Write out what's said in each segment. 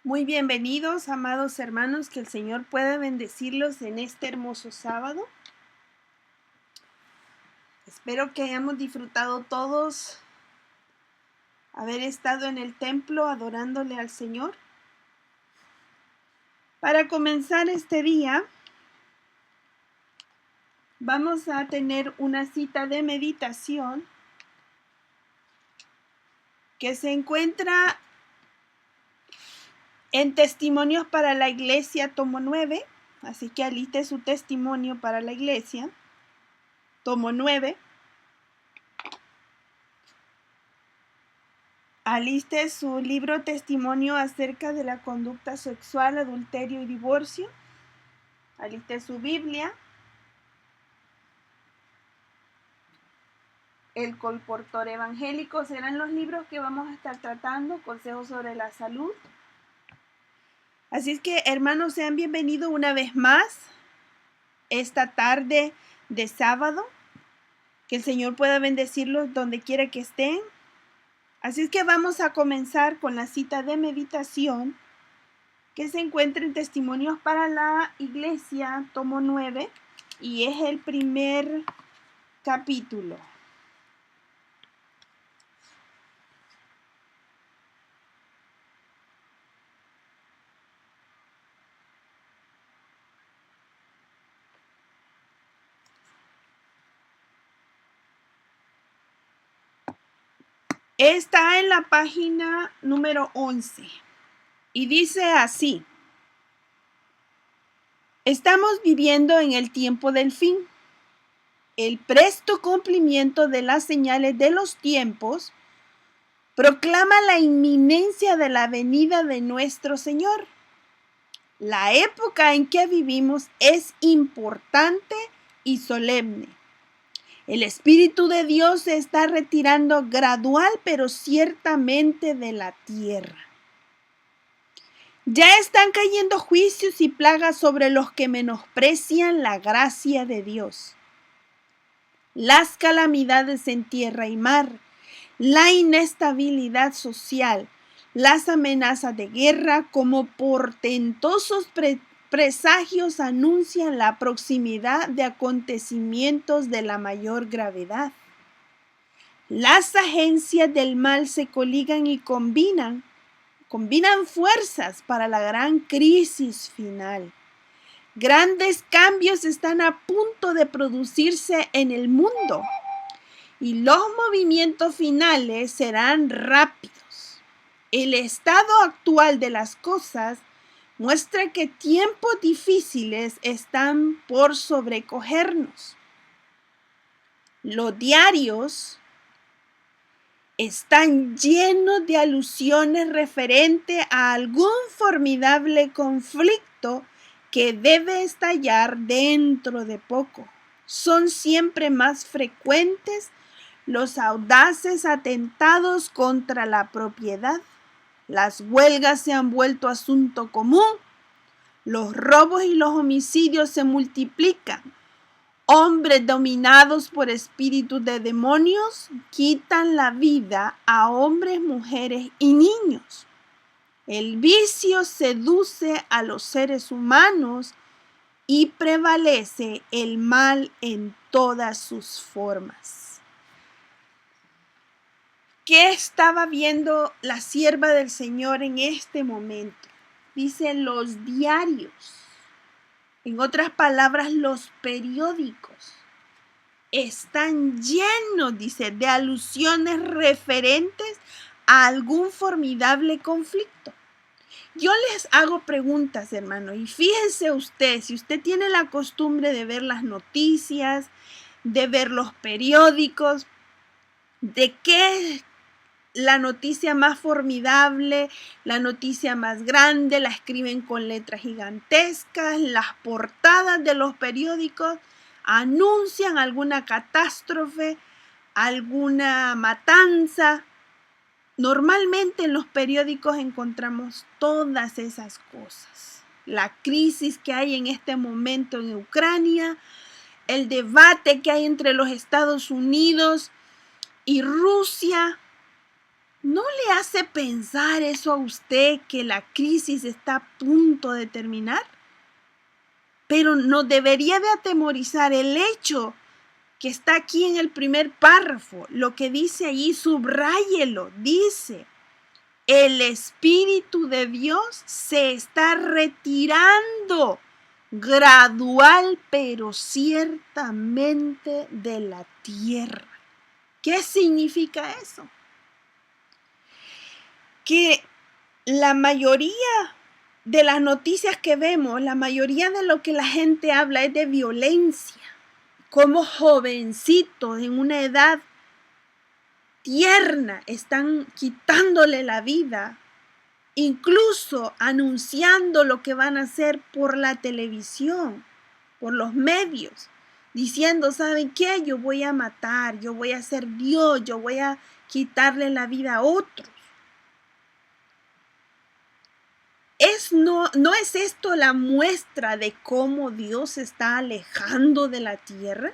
Muy bienvenidos, amados hermanos, que el Señor pueda bendecirlos en este hermoso sábado. Espero que hayamos disfrutado todos haber estado en el templo adorándole al Señor. Para comenzar este día, vamos a tener una cita de meditación que se encuentra en Testimonios para la Iglesia, tomo 9, así que aliste su testimonio para la Iglesia, tomo 9. Aliste su libro Testimonio acerca de la conducta sexual, adulterio y divorcio. Aliste su Biblia. El colportor evangélico serán los libros que vamos a estar tratando, consejos sobre la salud. Así es que, hermanos, sean bienvenidos una vez más esta tarde de sábado. Que el Señor pueda bendecirlos donde quiera que estén. Así es que vamos a comenzar con la cita de meditación que se encuentra en Testimonios para la Iglesia, tomo 9, y es el primer capítulo. Está en la página número 11 y dice así: estamos viviendo en el tiempo del fin. El presto cumplimiento de las señales de los tiempos proclama la inminencia de la venida de nuestro Señor. La época en que vivimos es importante y solemne. El Espíritu de Dios se está retirando gradual pero ciertamente de la tierra. Ya están cayendo juicios y plagas sobre los que menosprecian la gracia de Dios. Las calamidades en tierra y mar, la inestabilidad social, las amenazas de guerra como portentosos presagios anuncian la proximidad de acontecimientos de la mayor gravedad. Las agencias del mal se coligan y combinan fuerzas para la gran crisis final. Grandes cambios están a punto de producirse en el mundo y los movimientos finales serán rápidos. El estado actual de las cosas muestra que tiempos difíciles están por sobrecogernos. Los diarios están llenos de alusiones referente a algún formidable conflicto que debe estallar dentro de poco. Son siempre más frecuentes los audaces atentados contra la propiedad. Las huelgas se han vuelto asunto común. Los robos y los homicidios se multiplican. Hombres dominados por espíritus de demonios quitan la vida a hombres, mujeres y niños. El vicio seduce a los seres humanos y prevalece el mal en todas sus formas. ¿Qué estaba viendo la sierva del Señor en este momento? Dice los diarios. En otras palabras, los periódicos están llenos, dice, de alusiones referentes a algún formidable conflicto. Yo les hago preguntas, hermano, y fíjense usted, si usted tiene la costumbre de ver las noticias, de ver los periódicos, de qué es la noticia más formidable, la noticia más grande, la escriben con letras gigantescas, las portadas de los periódicos anuncian alguna catástrofe, alguna matanza. Normalmente en los periódicos encontramos todas esas cosas. La crisis que hay en este momento en Ucrania, el debate que hay entre los Estados Unidos y Rusia. ¿No le hace pensar eso a usted que la crisis está a punto de terminar? Pero no debería de atemorizar el hecho que está aquí en el primer párrafo. Lo que dice allí, subráyelo, dice: el Espíritu de Dios se está retirando gradual pero ciertamente de la tierra. ¿Qué significa eso? Que la mayoría de las noticias que vemos, la mayoría de lo que la gente habla es de violencia, como jovencitos en una edad tierna están quitándole la vida, incluso anunciando lo que van a hacer por la televisión, por los medios, diciendo: ¿saben qué? Yo voy a matar, yo voy a ser Dios, yo voy a quitarle la vida a otros. ¿No es esto la muestra de cómo Dios se está alejando de la tierra?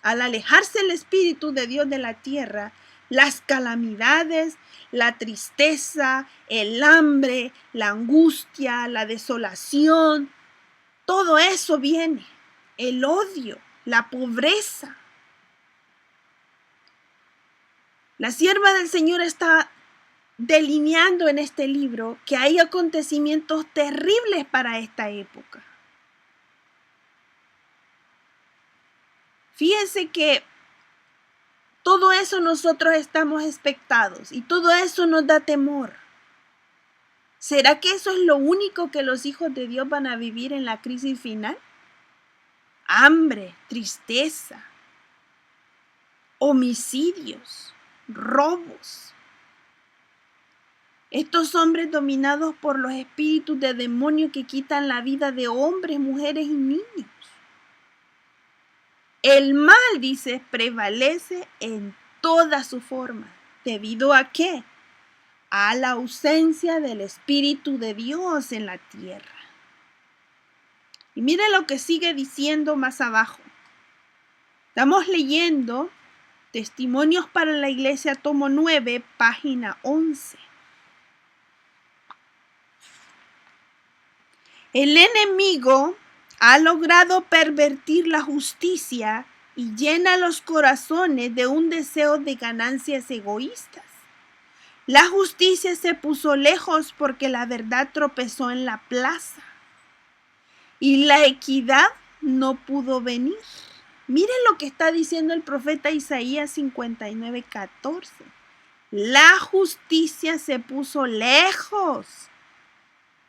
Al alejarse el Espíritu de Dios de la tierra, las calamidades, la tristeza, el hambre, la angustia, la desolación, todo eso viene. El odio, la pobreza. La sierva del Señor está delineando en este libro que hay acontecimientos terribles para esta época. Fíjense que todo eso nosotros estamos expectados y todo eso nos da temor. ¿Será que eso es lo único que los hijos de Dios van a vivir en la crisis final? Hambre, tristeza, homicidios, robos. Estos hombres dominados por los espíritus de demonios que quitan la vida de hombres, mujeres y niños. El mal, dice, prevalece en toda su forma. ¿Debido a qué? A la ausencia del Espíritu de Dios en la tierra. Y mire lo que sigue diciendo más abajo. Estamos leyendo Testimonios para la Iglesia, tomo 9, página 11. El enemigo ha logrado pervertir la justicia y llena los corazones de un deseo de ganancias egoístas. La justicia se puso lejos porque la verdad tropezó en la plaza y la equidad no pudo venir. Miren lo que está diciendo el profeta Isaías 59:14. La justicia se puso lejos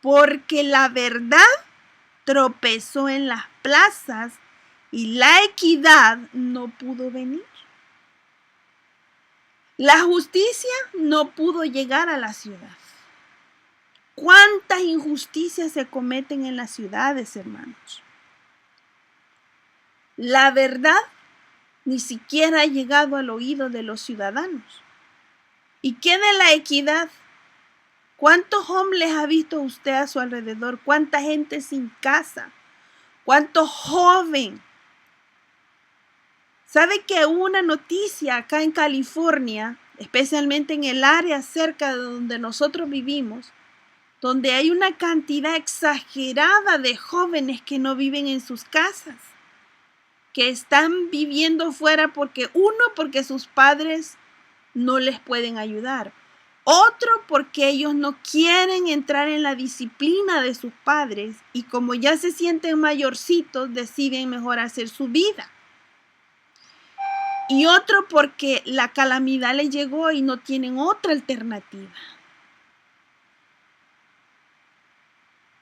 porque la verdad tropezó en las plazas y la equidad no pudo venir. La justicia no pudo llegar a la ciudad. ¿Cuántas injusticias se cometen en las ciudades, hermanos? La verdad ni siquiera ha llegado al oído de los ciudadanos. ¿Y qué de la equidad? ¿Cuántos hombres ha visto usted a su alrededor? ¿Cuánta gente sin casa? ¿Cuánto joven? ¿Sabe que hubo una noticia acá en California, especialmente en el área cerca de donde nosotros vivimos, donde hay una cantidad exagerada de jóvenes que no viven en sus casas, que están viviendo fuera porque sus padres no les pueden ayudar. Otro, porque ellos no quieren entrar en la disciplina de sus padres y como ya se sienten mayorcitos, deciden mejor hacer su vida. Y otro, porque la calamidad les llegó y no tienen otra alternativa.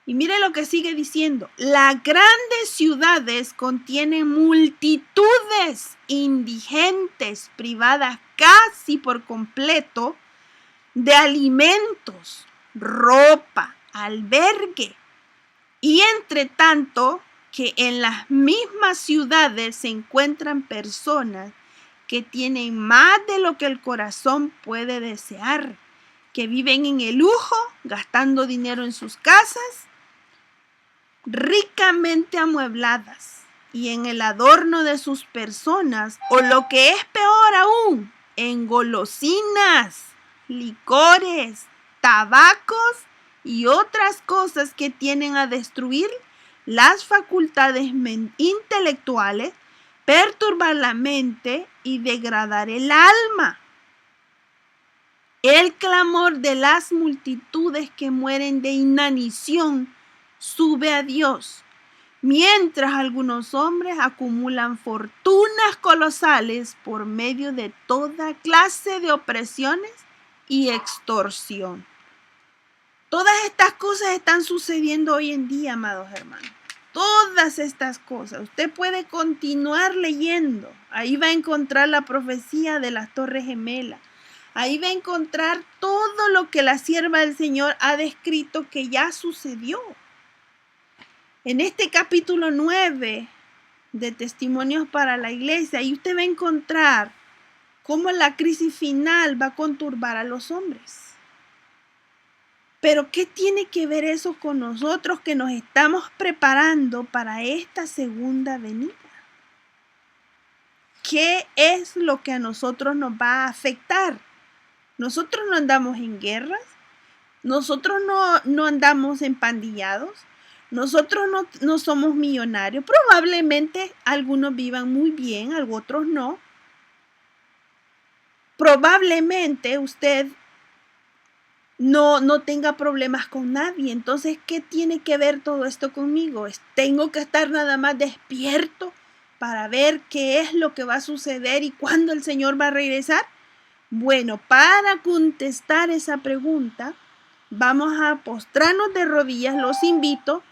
Y mire lo que sigue diciendo. Las grandes ciudades contienen multitudes indigentes privadas casi por completo de alimentos, ropa, albergue. Y entre tanto que en las mismas ciudades se encuentran personas que tienen más de lo que el corazón puede desear, que viven en el lujo, gastando dinero en sus casas, ricamente amuebladas, y en el adorno de sus personas, o lo que es peor aún, en golosinas, licores, tabacos y otras cosas que tienden a destruir las facultades intelectuales, perturbar la mente y degradar el alma. El clamor de las multitudes que mueren de inanición sube a Dios, mientras algunos hombres acumulan fortunas colosales por medio de toda clase de opresiones y extorsión. Todas estas cosas están sucediendo hoy en día, amados hermanos. Todas estas cosas. Usted puede continuar leyendo. Ahí va a encontrar la profecía de las Torres Gemelas. Ahí va a encontrar todo lo que la sierva del Señor ha descrito que ya sucedió. En este capítulo 9 de Testimonios para la Iglesia, ahí usted va a encontrar cómo la crisis final va a conturbar a los hombres. Pero ¿qué tiene que ver eso con nosotros que nos estamos preparando para esta segunda venida? ¿Qué es lo que a nosotros nos va a afectar? Nosotros no andamos en guerras, nosotros no andamos empandillados, nosotros no somos millonarios. Probablemente algunos vivan muy bien, otros no. Probablemente usted no tenga problemas con nadie. Entonces, ¿qué tiene que ver todo esto conmigo? ¿Tengo que estar nada más despierto para ver qué es lo que va a suceder y cuándo el Señor va a regresar? Bueno, para contestar esa pregunta, vamos a postrarnos de rodillas. Los invito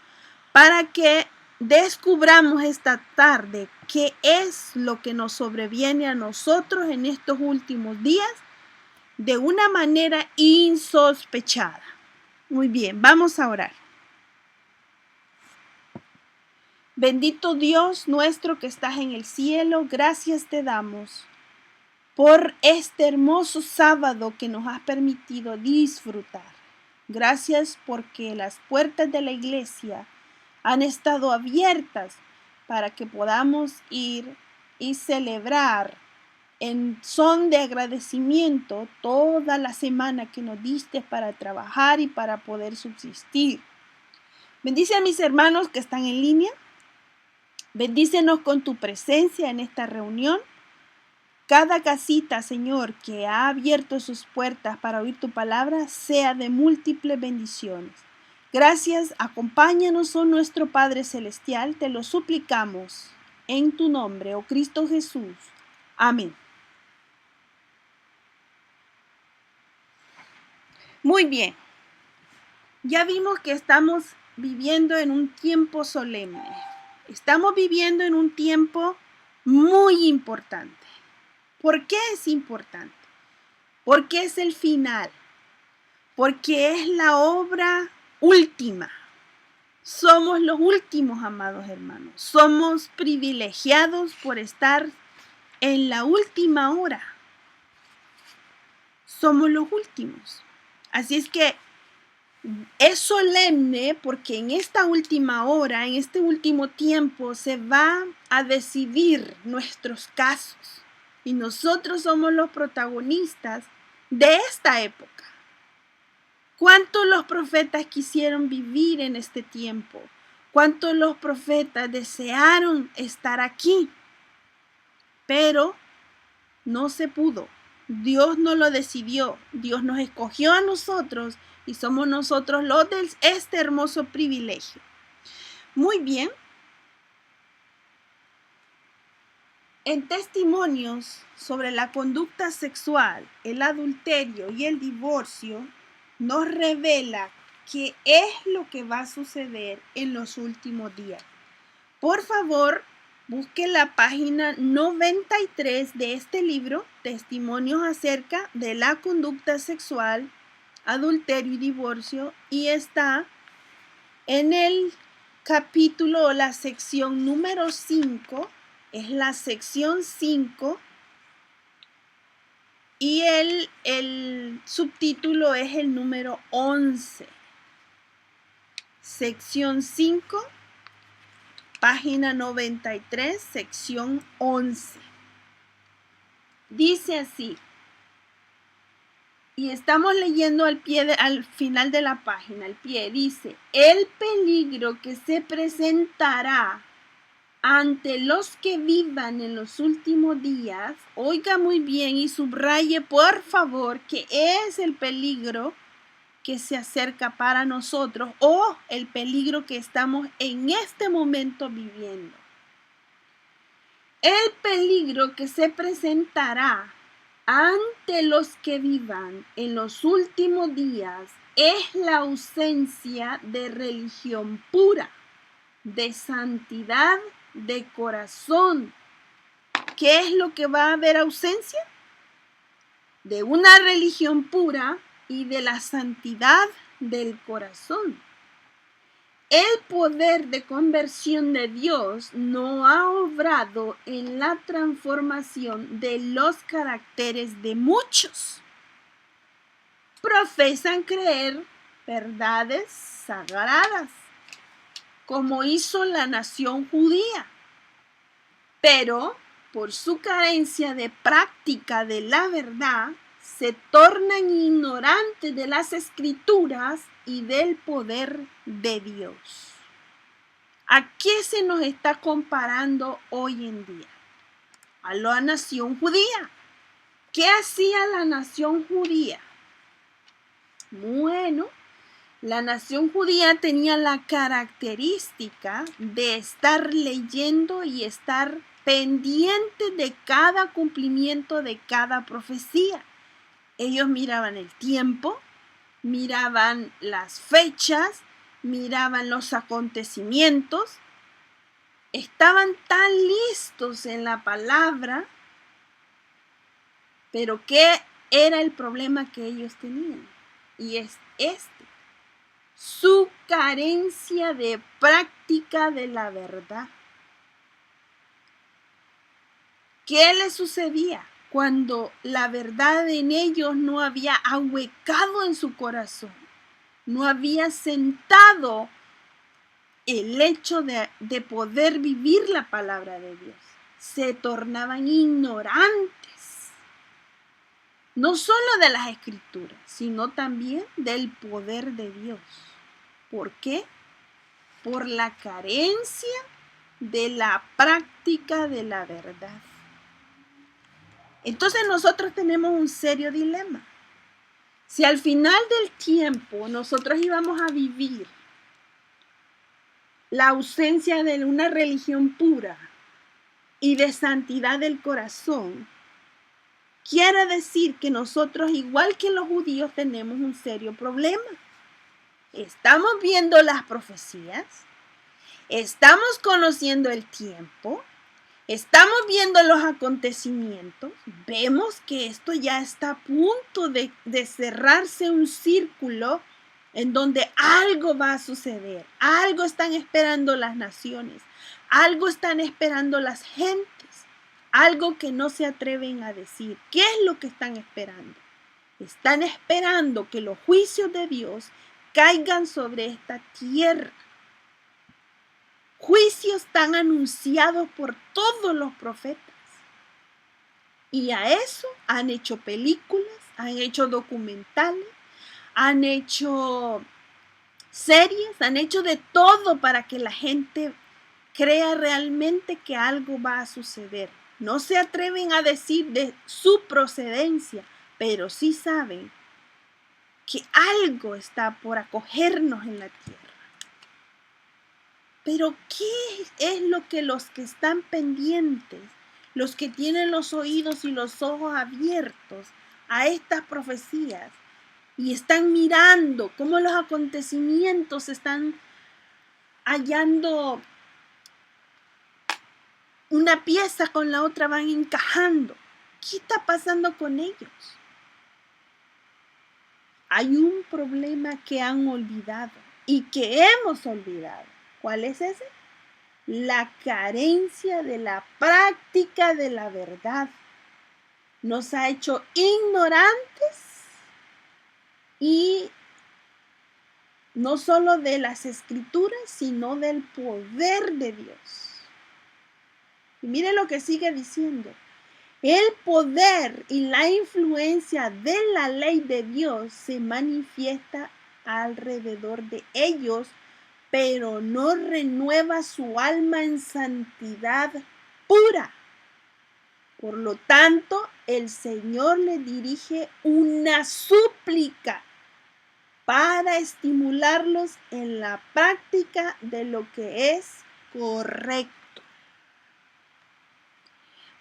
para que descubramos esta tarde qué es lo que nos sobreviene a nosotros en estos últimos días de una manera insospechada. Muy bien, vamos a orar. Bendito Dios nuestro que estás en el cielo, gracias te damos por este hermoso sábado que nos has permitido disfrutar. Gracias porque las puertas de la iglesia han estado abiertas para que podamos ir y celebrar en son de agradecimiento toda la semana que nos diste para trabajar y para poder subsistir. Bendice a mis hermanos que están en línea. Bendícenos con tu presencia en esta reunión. Cada casita, Señor, que ha abierto sus puertas para oír tu palabra, sea de múltiples bendiciones. Gracias, acompáñanos, oh nuestro Padre Celestial, te lo suplicamos en tu nombre, oh Cristo Jesús. Amén. Muy bien, ya vimos que estamos viviendo en un tiempo solemne. Estamos viviendo en un tiempo muy importante. ¿Por qué es importante? Porque es el final, porque es la obra última. Somos los últimos, amados hermanos. Somos privilegiados por estar en la última hora. Somos los últimos. Así es que es solemne porque en esta última hora, en este último tiempo, se va a decidir nuestros casos. Y nosotros somos los protagonistas de esta época. ¿Cuántos los profetas quisieron vivir en este tiempo? ¿Cuántos los profetas desearon estar aquí? Pero no se pudo. Dios no lo decidió. Dios nos escogió a nosotros y somos nosotros los de este hermoso privilegio. Muy bien. En testimonios sobre la conducta sexual, el adulterio y el divorcio, nos revela qué es lo que va a suceder en los últimos días. Por favor, busque la página 93 de este libro, Testimonios acerca de la conducta sexual, adulterio y divorcio, y está en el capítulo o la sección número 5, es la sección 5, y el subtítulo es el número 11. Sección 5, página 93, sección 11. Dice así: Y estamos leyendo al final de la página, al pie, dice, el peligro que se presentará ante los que vivan en los últimos días, oiga muy bien y subraye por favor que es el peligro que se acerca para nosotros o el peligro que estamos en este momento viviendo. El peligro que se presentará ante los que vivan en los últimos días es la ausencia de religión pura, de santidad de corazón. ¿Qué es lo que va a haber ausencia? De una religión pura y de la santidad del corazón. El poder de conversión de Dios no ha obrado en la transformación de los caracteres de muchos. Profesan creer verdades sagradas, como hizo la nación judía, pero por su carencia de práctica de la verdad, se tornan ignorantes de las escrituras y del poder de Dios. ¿A qué se nos está comparando hoy en día? A la nación judía. ¿Qué hacía la nación judía? Bueno, la nación judía tenía la característica de estar leyendo y estar pendiente de cada cumplimiento de cada profecía. Ellos miraban el tiempo, miraban las fechas, miraban los acontecimientos, estaban tan listos en la palabra, pero ¿qué era el problema que ellos tenían? Y es su carencia de práctica de la verdad. ¿Qué les sucedía cuando la verdad en ellos no había ahuecado en su corazón? No había sentado el hecho de poder vivir la palabra de Dios. Se tornaban ignorantes, no solo de las escrituras, sino también del poder de Dios. ¿Por qué? Por la carencia de la práctica de la verdad. Entonces nosotros tenemos un serio dilema. Si al final del tiempo nosotros íbamos a vivir la ausencia de una religión pura y de santidad del corazón, quiere decir que nosotros, igual que los judíos, tenemos un serio problema. Estamos viendo las profecías, estamos conociendo el tiempo, estamos viendo los acontecimientos, vemos que esto ya está a punto de cerrarse un círculo en donde algo va a suceder, algo están esperando las naciones, algo están esperando las gentes, algo que no se atreven a decir. ¿Qué es lo que están esperando? Están esperando que los juicios de Dios caigan sobre esta tierra. Juicios tan anunciados por todos los profetas. Y a eso han hecho películas, han hecho documentales, han hecho series, han hecho de todo para que la gente crea realmente que algo va a suceder. No se atreven a decir de su procedencia, pero sí saben que algo está por acogernos en la tierra. Pero ¿qué es lo que los que están pendientes, los que tienen los oídos y los ojos abiertos a estas profecías y están mirando cómo los acontecimientos están hallando una pieza con la otra, van encajando? ¿Qué está pasando con ellos? Hay un problema que han olvidado y que hemos olvidado. ¿Cuál es ese? La carencia de la práctica de la verdad. Nos ha hecho ignorantes y no solo de las escrituras, sino del poder de Dios. Y mire lo que sigue diciendo. El poder y la influencia de la ley de Dios se manifiesta alrededor de ellos, pero no renueva su alma en santidad pura. Por lo tanto, el Señor le dirige una súplica para estimularlos en la práctica de lo que es correcto.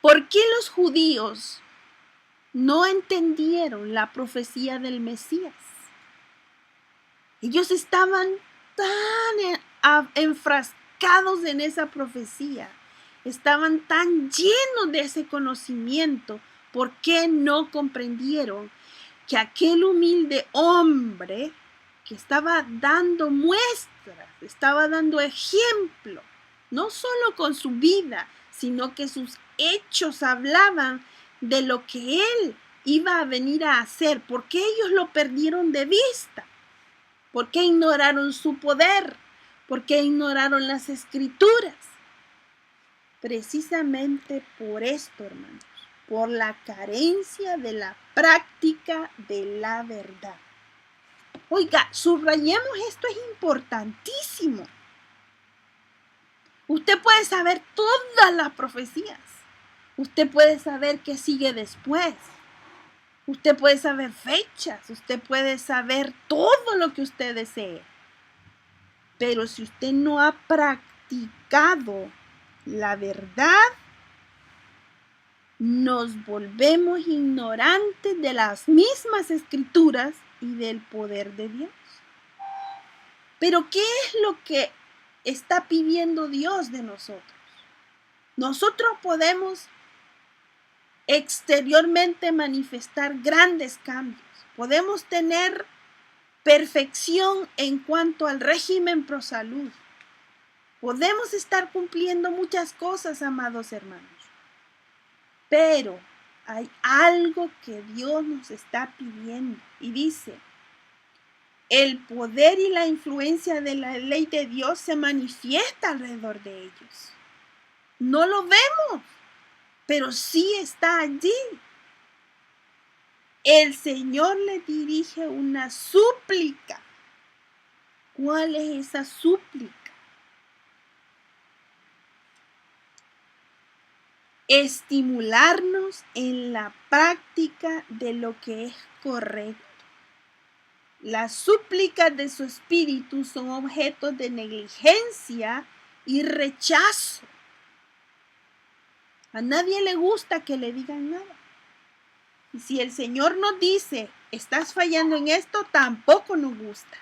¿Por qué los judíos no entendieron la profecía del Mesías? Ellos estaban tan enfrascados en esa profecía, estaban tan llenos de ese conocimiento. ¿Por qué no comprendieron que aquel humilde hombre que estaba dando muestras, estaba dando ejemplo, no solo con su vida, sino que sus hechos hablaban de lo que él iba a venir a hacer? ¿Por qué ellos lo perdieron de vista? ¿Por qué ignoraron su poder? ¿Por qué ignoraron las escrituras? Precisamente por esto, hermanos, por la carencia de la práctica de la verdad. Oiga, subrayemos, esto es importantísimo. Usted puede saber todas las profecías. Usted puede saber qué sigue después. Usted puede saber fechas. Usted puede saber todo lo que usted desee. Pero si usted no ha practicado la verdad, nos volvemos ignorantes de las mismas escrituras y del poder de Dios. Pero ¿qué es lo que está pidiendo Dios de nosotros? Nosotros podemos exteriormente manifestar grandes cambios. Podemos tener perfección en cuanto al régimen pro salud. Podemos estar cumpliendo muchas cosas, amados hermanos. Pero hay algo que Dios nos está pidiendo y dice: el poder y la influencia de la ley de Dios se manifiesta alrededor de ellos. No lo vemos, pero sí está allí. El Señor le dirige una súplica. ¿Cuál es esa súplica? Estimularnos en la práctica de lo que es correcto. Las súplicas de su espíritu son objetos de negligencia y rechazo. A nadie le gusta que le digan nada. Y si el Señor nos dice, estás fallando en esto, tampoco nos gusta.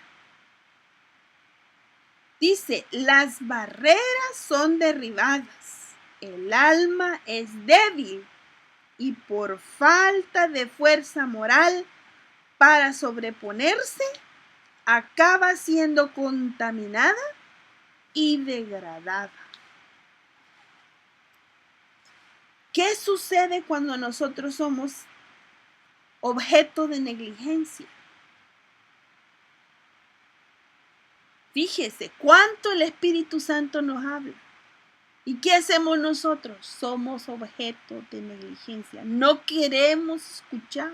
Dice, las barreras son derribadas, el alma es débil y por falta de fuerza moral para sobreponerse, acaba siendo contaminada y degradada. ¿Qué sucede cuando nosotros somos objeto de negligencia? Fíjese cuánto el Espíritu Santo nos habla. ¿Y qué hacemos nosotros? Somos objeto de negligencia. No queremos escuchar.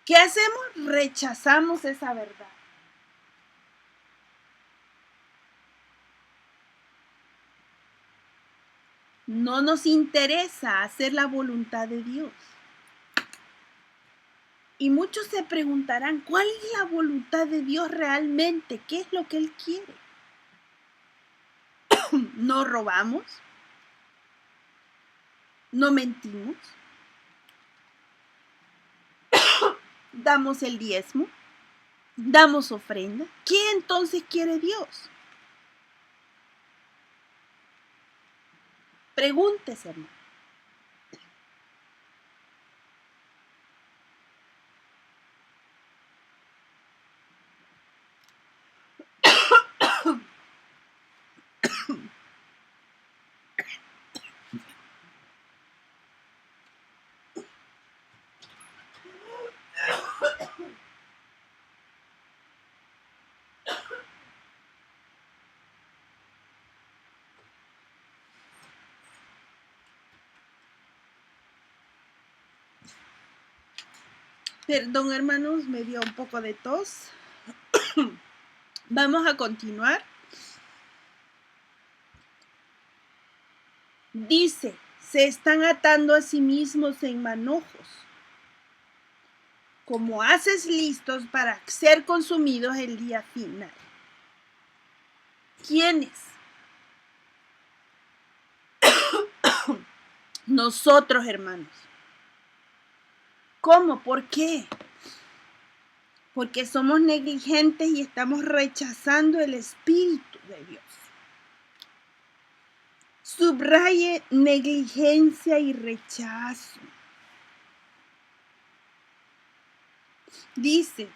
¿Qué hacemos? Rechazamos esa verdad. No nos interesa hacer la voluntad de Dios. Y muchos se preguntarán, ¿cuál es la voluntad de Dios realmente? ¿Qué es lo que Él quiere? ¿No robamos? ¿No mentimos? ¿Damos el diezmo? ¿Damos ofrenda? ¿Qué entonces quiere Dios? Pregúntese, hermano. Perdón, hermanos, me dio un poco de tos. Vamos a continuar. Dice, se están atando a sí mismos en manojos, como haces listos para ser consumidos el día final. ¿Quiénes? Nosotros, hermanos. ¿Cómo? ¿Por qué? Porque somos negligentes y estamos rechazando el Espíritu de Dios. Subraye negligencia y rechazo. Dice,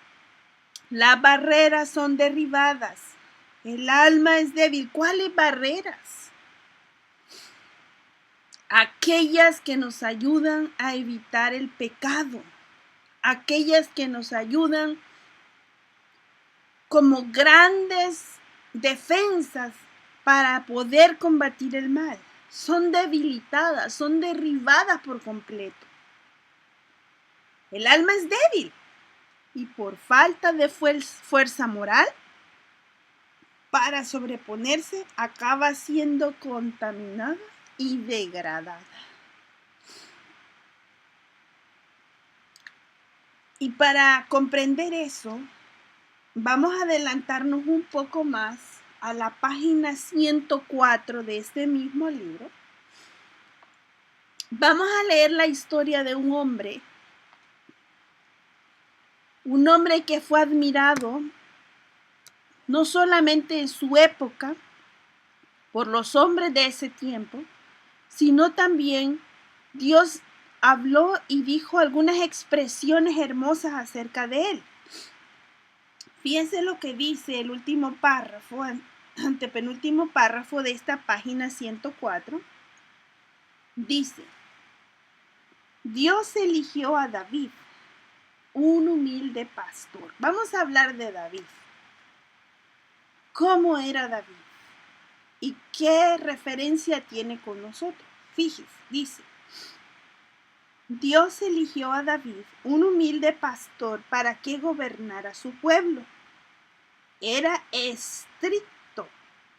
las barreras son derribadas. El alma es débil. ¿Cuáles barreras? Aquellas que nos ayudan a evitar el pecado. Aquellas que nos ayudan como grandes defensas para poder combatir el mal. Son debilitadas, son derribadas por completo. El alma es débil y por falta de fuerza moral para sobreponerse acaba siendo contaminada y degradada. Y para comprender eso, vamos a adelantarnos un poco más a la página 104 de este mismo libro. Vamos a leer la historia de un hombre que fue admirado no solamente en su época por los hombres de ese tiempo, sino también Dios habló y dijo algunas expresiones hermosas acerca de él. Fíjense lo que dice el último párrafo, antepenúltimo párrafo de esta página 104. Dice, Dios eligió a David, un humilde pastor. Vamos a hablar de David. ¿Cómo era David? ¿Y qué referencia tiene con nosotros? Fíjese, dice, Dios eligió a David, un humilde pastor, para que gobernara su pueblo. Era estricto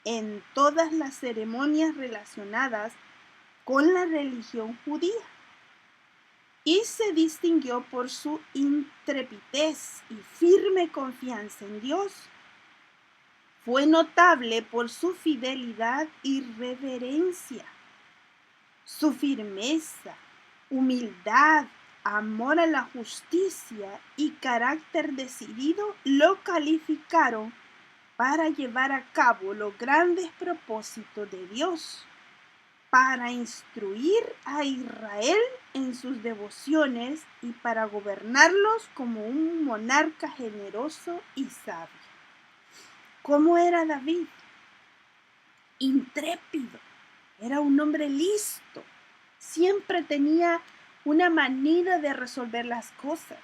en todas las ceremonias relacionadas con la religión judía y se distinguió por su intrepidez y firme confianza en Dios. Fue notable por su fidelidad y reverencia, su firmeza, humildad, amor a la justicia y carácter decidido lo calificaron para llevar a cabo los grandes propósitos de Dios, para instruir a Israel en sus devociones y para gobernarlos como un monarca generoso y sabio. ¿Cómo era David? Intrépido, era un hombre listo, siempre tenía una manera de resolver las cosas.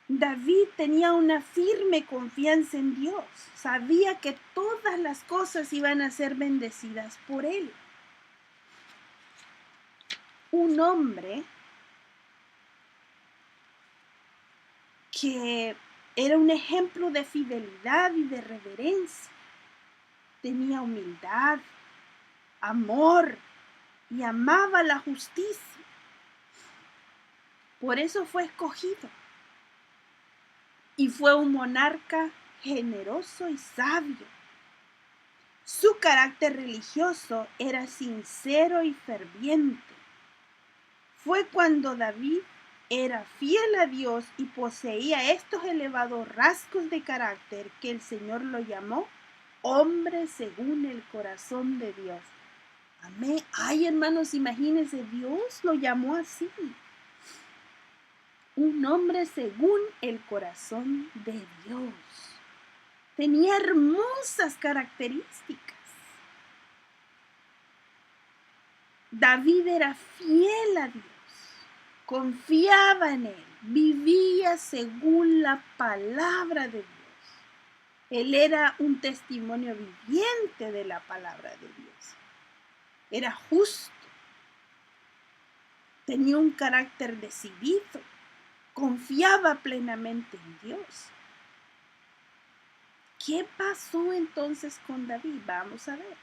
David tenía una firme confianza en Dios, sabía que todas las cosas iban a ser bendecidas por él. Un hombre que era un ejemplo de fidelidad y de reverencia. Tenía humildad, amor y amaba la justicia. Por eso fue escogido. Y fue un monarca generoso y sabio. Su carácter religioso era sincero y ferviente. Fue cuando David era fiel a Dios y poseía estos elevados rasgos de carácter que el Señor lo llamó hombre según el corazón de Dios. Amén. Ay, hermanos, imagínense, Dios lo llamó así. Un hombre según el corazón de Dios. Tenía hermosas características. David era fiel a Dios, confiaba en Él, vivía según la palabra de Dios. Él era un testimonio viviente de la palabra de Dios. Era justo, tenía un carácter decidido, confiaba plenamente en Dios. ¿Qué pasó entonces con David? Vamos a ver.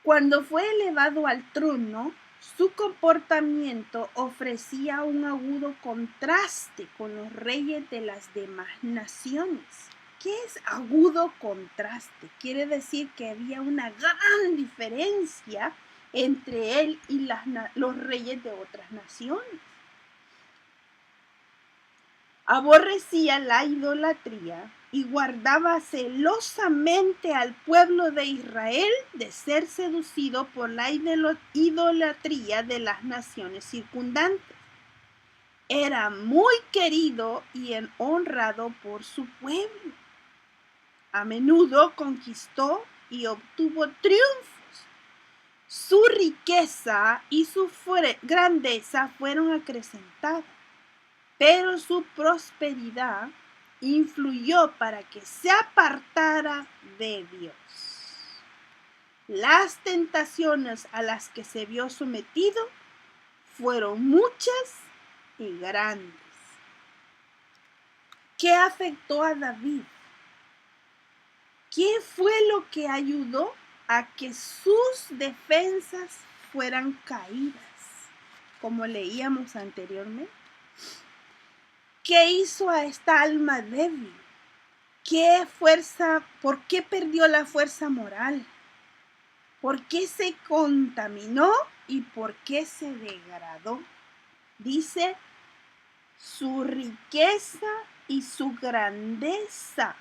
Cuando fue elevado al trono, su comportamiento ofrecía un agudo contraste con los reyes de las demás naciones. ¿Qué es agudo contraste? Quiere decir que había una gran diferencia entre él y los reyes de otras naciones. Aborrecía la idolatría y guardaba celosamente al pueblo de Israel de ser seducido por la idolatría de las naciones circundantes. Era muy querido y honrado por su pueblo. A menudo conquistó y obtuvo triunfos. Su riqueza y su grandeza fueron acrecentadas, pero su prosperidad influyó para que se apartara de Dios. Las tentaciones a las que se vio sometido fueron muchas y grandes. ¿Qué afectó a David? ¿Qué fue lo que ayudó a que sus defensas fueran caídas? Como leíamos anteriormente. ¿Qué hizo a esta alma débil? ¿Por qué perdió la fuerza moral? ¿Por qué se contaminó y por qué se degradó? Dice, su riqueza y su grandeza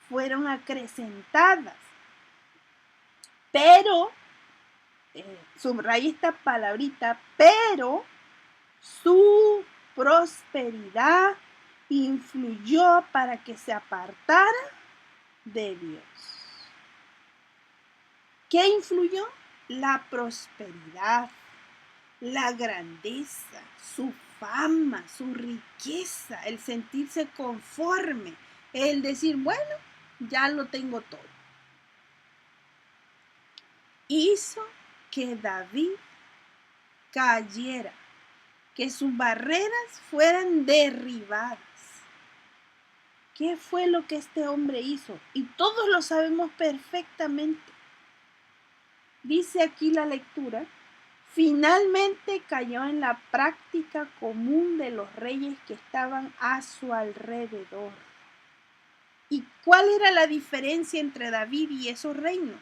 fueron acrecentadas. Pero, subraya esta palabrita, pero su prosperidad influyó para que se apartara de Dios. ¿Qué influyó? La prosperidad, la grandeza, su fama, su riqueza, el sentirse conforme, el decir, bueno, ya lo tengo todo. Hizo que David cayera, que sus barreras fueran derribadas. ¿Qué fue lo que este hombre hizo? Y todos lo sabemos perfectamente. Dice aquí la lectura, finalmente cayó en la práctica común de los reyes que estaban a su alrededor. ¿Y cuál era la diferencia entre David y esos reinos?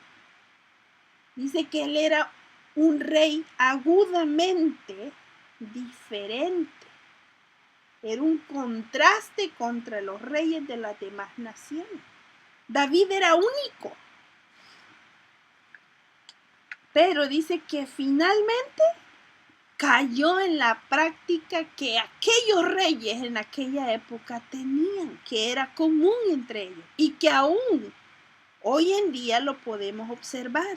Dice que él era un rey agudamente diferente. Era un contraste contra los reyes de las demás naciones. David era único. Pero dice que finalmente cayó en la práctica que aquellos reyes en aquella época tenían, que era común entre ellos y que aún hoy en día lo podemos observar.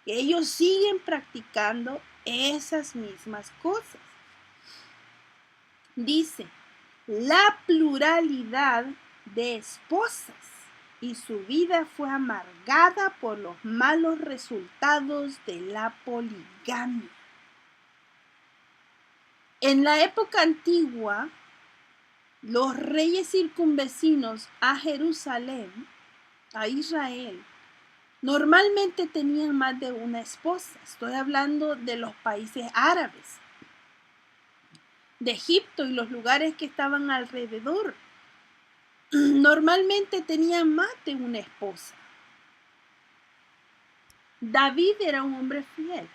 Ellos siguen practicando esas mismas cosas. Dice, la pluralidad de esposas y su vida fue amargada por los malos resultados de la poligamia. En la época antigua, los reyes circunvecinos a Jerusalén, a Israel, normalmente tenían más de una esposa. Estoy hablando de los países árabes, de Egipto y los lugares que estaban alrededor. Normalmente tenían más de una esposa. David era un hombre fiel,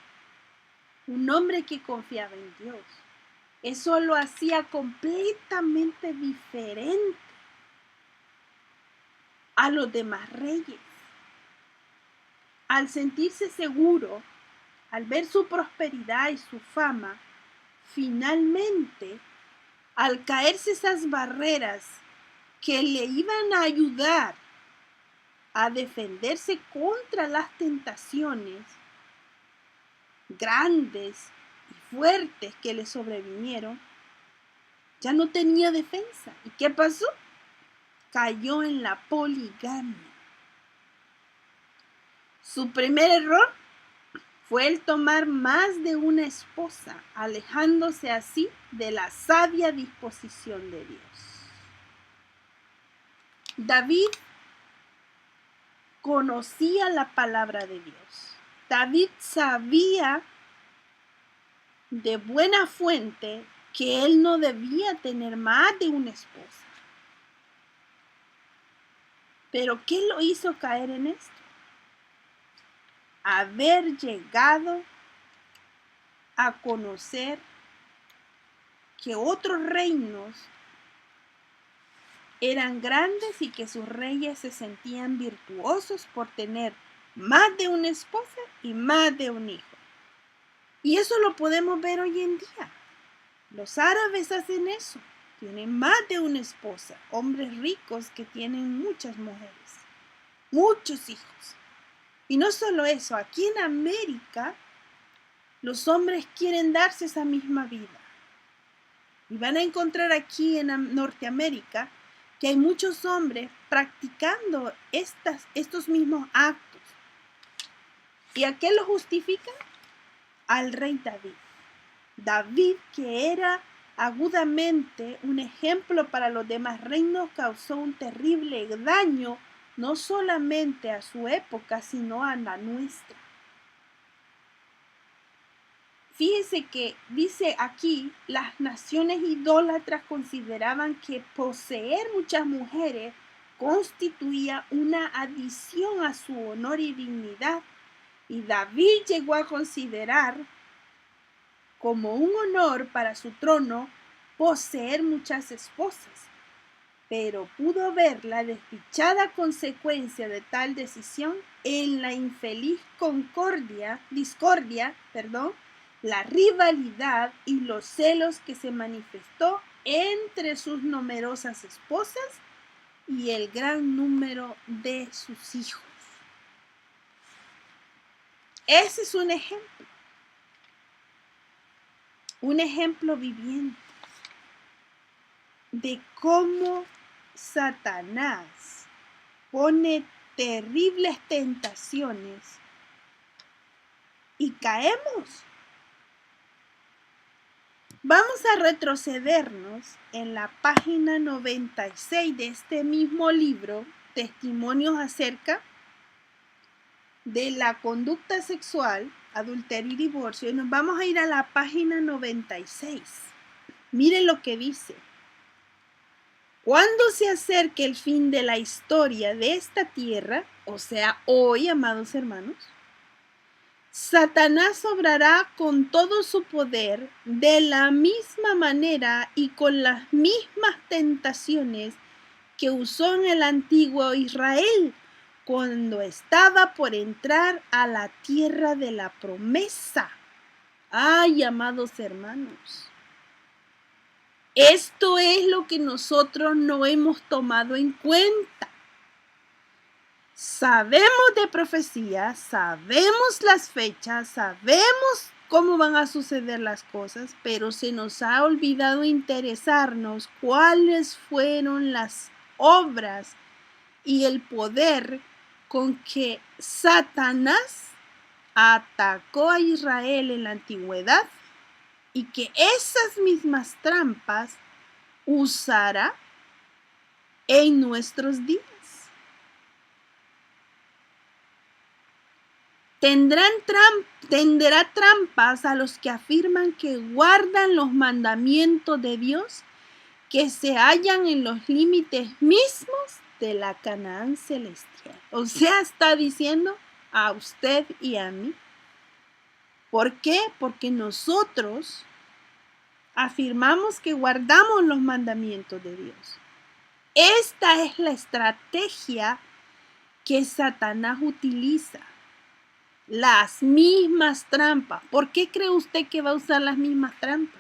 un hombre que confiaba en Dios. Eso lo hacía completamente diferente a los demás reyes. Al sentirse seguro, al ver su prosperidad y su fama, finalmente, al caerse esas barreras que le iban a ayudar a defenderse contra las tentaciones grandes y fuertes que le sobrevinieron, ya no tenía defensa. ¿Y qué pasó? Cayó en la poligamia. Su primer error fue el tomar más de una esposa, alejándose así de la sabia disposición de Dios. David conocía la palabra de Dios. David sabía de buena fuente que él no debía tener más de una esposa. Pero ¿qué lo hizo caer en esto? Haber llegado a conocer que otros reinos eran grandes y que sus reyes se sentían virtuosos por tener más de una esposa y más de un hijo. Y eso lo podemos ver hoy en día. Los árabes hacen eso. Tienen más de una esposa. Hombres ricos que tienen muchas mujeres. Muchos hijos. Y no solo eso. Aquí en América, los hombres quieren darse esa misma vida. Y van a encontrar aquí en Norteamérica que hay muchos hombres practicando estos mismos actos. ¿Y a qué lo justifican? Al rey David. David, que era agudamente un ejemplo para los demás reinos, causó un terrible daño no solamente a su época, sino a la nuestra. Fíjese que dice aquí, las naciones idólatras consideraban que poseer muchas mujeres constituía una adición a su honor y dignidad. Y David llegó a considerar como un honor para su trono poseer muchas esposas, pero pudo ver la desdichada consecuencia de tal decisión en la infeliz discordia, la rivalidad y los celos que se manifestó entre sus numerosas esposas y el gran número de sus hijos. Ese es un ejemplo viviente de cómo Satanás pone terribles tentaciones y caemos. Vamos a retrocedernos en la página 96 de este mismo libro, Testimonios acerca de la conducta sexual, adulterio y divorcio, y nos vamos a ir a la página 96. Miren lo que dice. Cuando se acerque el fin de la historia de esta tierra, o sea, hoy, amados hermanos, Satanás obrará con todo su poder de la misma manera y con las mismas tentaciones que usó en el antiguo Israel cuando estaba por entrar a la tierra de la promesa. Ay, amados hermanos, esto es lo que nosotros no hemos tomado en cuenta. Sabemos de profecía, sabemos las fechas, sabemos cómo van a suceder las cosas, pero se nos ha olvidado interesarnos cuáles fueron las obras y el poder con que Satanás atacó a Israel en la antigüedad y que esas mismas trampas usará en nuestros días. Tenderá trampas a los que afirman que guardan los mandamientos de Dios, que se hallan en los límites mismos de la Canaán celestial. O sea, está diciendo a usted y a mí. ¿Por qué? Porque nosotros afirmamos que guardamos los mandamientos de Dios. Esta es la estrategia que Satanás utiliza. Las mismas trampas. ¿Por qué cree usted que va a usar las mismas trampas?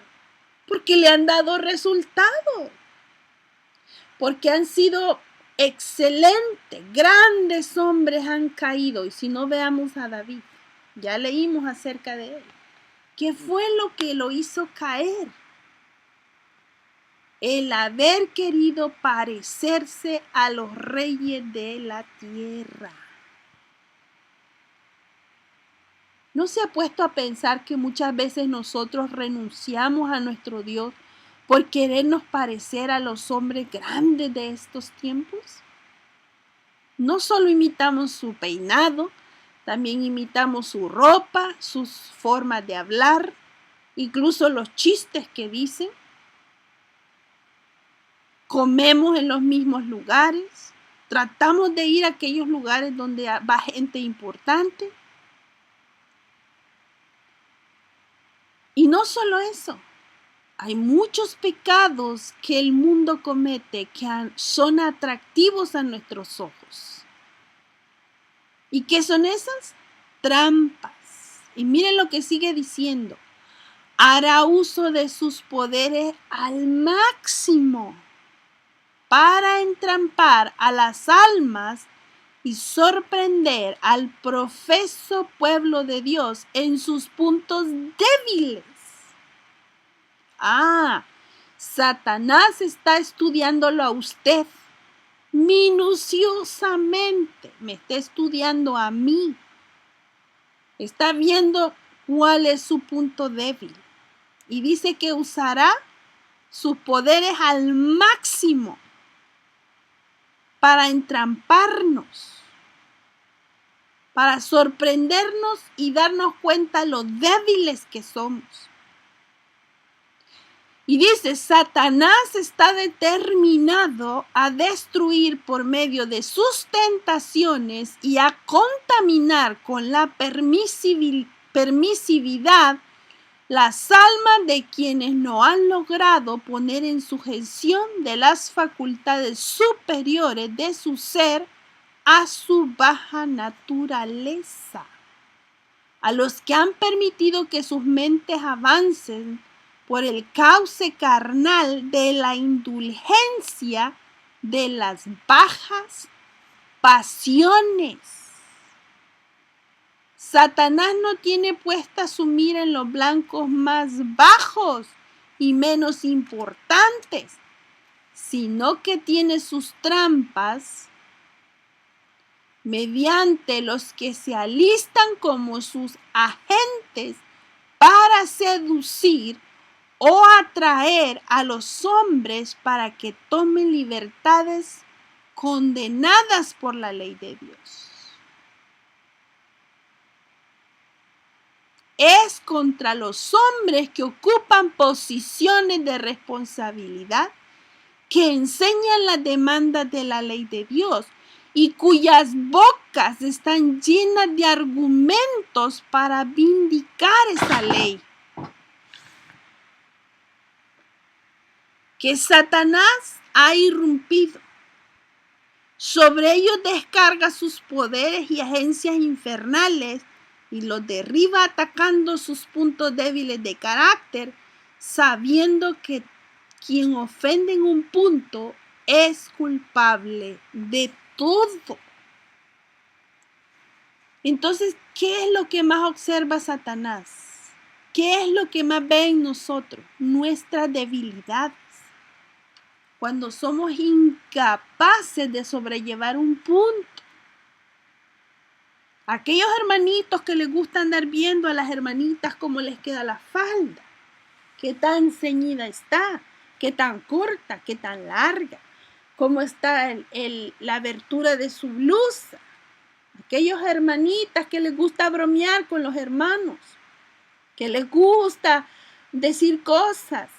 Porque le han dado resultado. Porque han sido excelentes, grandes hombres han caído. Y si no, veamos a David. Ya leímos acerca de él. ¿Qué fue lo que lo hizo caer? El haber querido parecerse a los reyes de la tierra. ¿No se ha puesto a pensar que muchas veces nosotros renunciamos a nuestro Dios por querernos parecer a los hombres grandes de estos tiempos? No solo imitamos su peinado, también imitamos su ropa, sus formas de hablar, incluso los chistes que dicen. Comemos en los mismos lugares, tratamos de ir a aquellos lugares donde va gente importante. Y no solo eso, hay muchos pecados que el mundo comete que son atractivos a nuestros ojos. ¿Y qué son esas? Trampas. Y miren lo que sigue diciendo. Hará uso de sus poderes al máximo para entrampar a las almas y sorprender al profeso pueblo de Dios en sus puntos débiles. Satanás está estudiándolo a usted minuciosamente, me está estudiando a mí, está viendo cuál es su punto débil y dice que usará sus poderes al máximo para entramparnos, para sorprendernos y darnos cuenta lo débiles que somos. Y dice, Satanás está determinado a destruir por medio de sus tentaciones y a contaminar con la permisividad las almas de quienes no han logrado poner en sujeción de las facultades superiores de su ser a su baja naturaleza. A los que han permitido que sus mentes avancen por el cauce carnal de la indulgencia de las bajas pasiones. Satanás no tiene puesta su mira en los blancos más bajos y menos importantes, sino que tiene sus trampas mediante los que se alistan como sus agentes para seducir o atraer a los hombres para que tomen libertades condenadas por la ley de Dios. Es contra los hombres que ocupan posiciones de responsabilidad, que enseñan las demandas de la ley de Dios y cuyas bocas están llenas de argumentos para vindicar esa ley. Que Satanás ha irrumpido. Sobre ellos descarga sus poderes y agencias infernales y los derriba atacando sus puntos débiles de carácter, sabiendo que quien ofende en un punto es culpable de todo. Entonces, ¿qué es lo que más observa Satanás? ¿Qué es lo que más ve en nosotros? Nuestras debilidades. Cuando somos incapaces de sobrellevar un punto. Aquellos hermanitos que les gusta andar viendo a las hermanitas cómo les queda la falda, qué tan ceñida está, qué tan corta, qué tan larga, cómo está la abertura de su blusa. Aquellos hermanitas que les gusta bromear con los hermanos, que les gusta decir cosas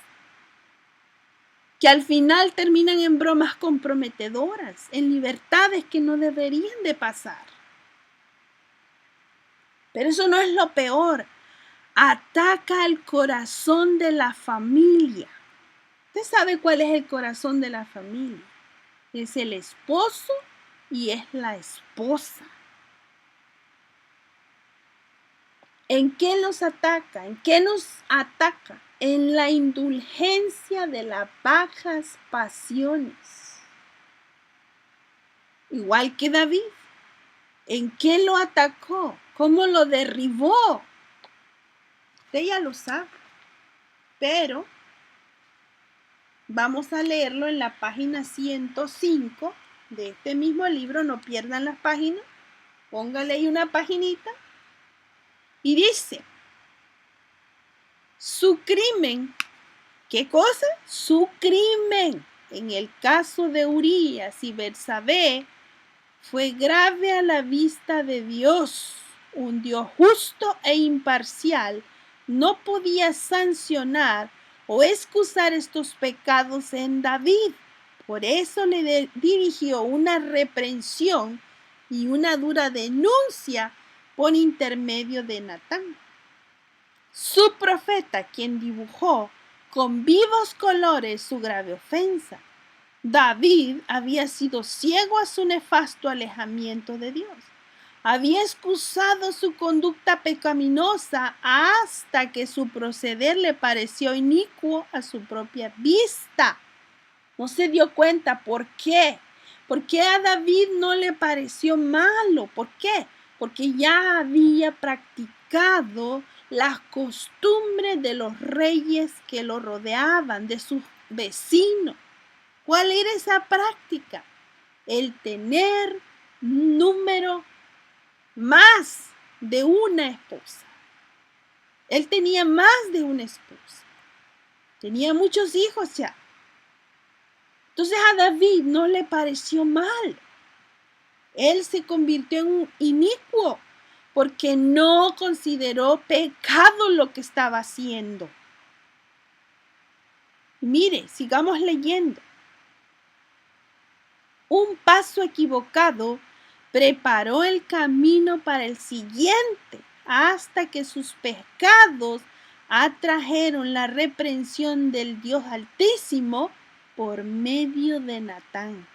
que al final terminan en bromas comprometedoras, en libertades que no deberían de pasar. Pero eso no es lo peor. Ataca el corazón de la familia. ¿Usted sabe cuál es el corazón de la familia? Es el esposo y es la esposa. ¿En qué nos ataca? ¿En qué nos ataca? En la indulgencia de las bajas pasiones. Igual que David. ¿En qué lo atacó? ¿Cómo lo derribó? Usted ya lo sabe. Pero vamos a leerlo en la página 105 de este mismo libro. No pierdan las páginas. Póngale ahí una paginita. Y dice, su crimen, ¿qué cosa? Su crimen. En el caso de Urías y Betsabé, fue grave a la vista de Dios. Un Dios justo e imparcial no podía sancionar o excusar estos pecados en David. Por eso le dirigió una reprensión y una dura denuncia por intermedio de Natán, su profeta, quien dibujó con vivos colores su grave ofensa. David había sido ciego a su nefasto alejamiento de Dios. Había excusado su conducta pecaminosa hasta que su proceder le pareció inicuo a su propia vista. No se dio cuenta. ¿Por qué? ¿Por qué a David no le pareció malo? ¿Por qué? Porque ya había practicado las costumbres de los reyes que lo rodeaban, de sus vecinos. ¿Cuál era esa práctica? El tener número más de una esposa. Él tenía más de una esposa. Tenía muchos hijos ya. Entonces a David no le pareció mal. Él se convirtió en un inicuo porque no consideró pecado lo que estaba haciendo. Mire, sigamos leyendo. Un paso equivocado preparó el camino para el siguiente, hasta que sus pecados atrajeron la reprensión del Dios Altísimo por medio de Natán.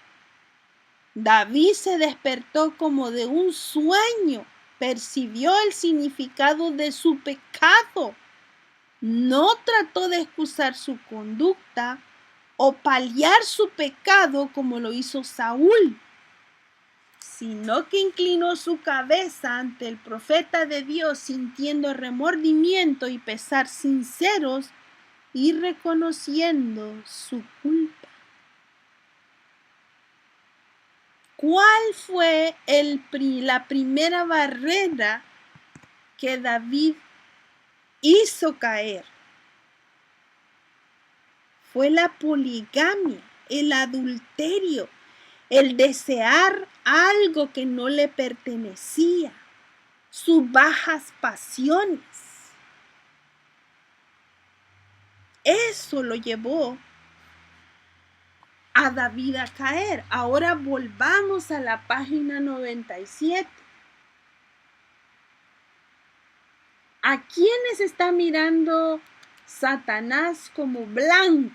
David se despertó como de un sueño, percibió el significado de su pecado, no trató de excusar su conducta o paliar su pecado como lo hizo Saúl, sino que inclinó su cabeza ante el profeta de Dios sintiendo remordimiento y pesar sinceros y reconociendo su culpa. ¿Cuál fue la primera barrera que David hizo caer? Fue la poligamia, el adulterio, el desear algo que no le pertenecía, sus bajas pasiones. Eso lo llevó a David a caer. Ahora volvamos a la página 97. ¿A quiénes está mirando Satanás como blancos?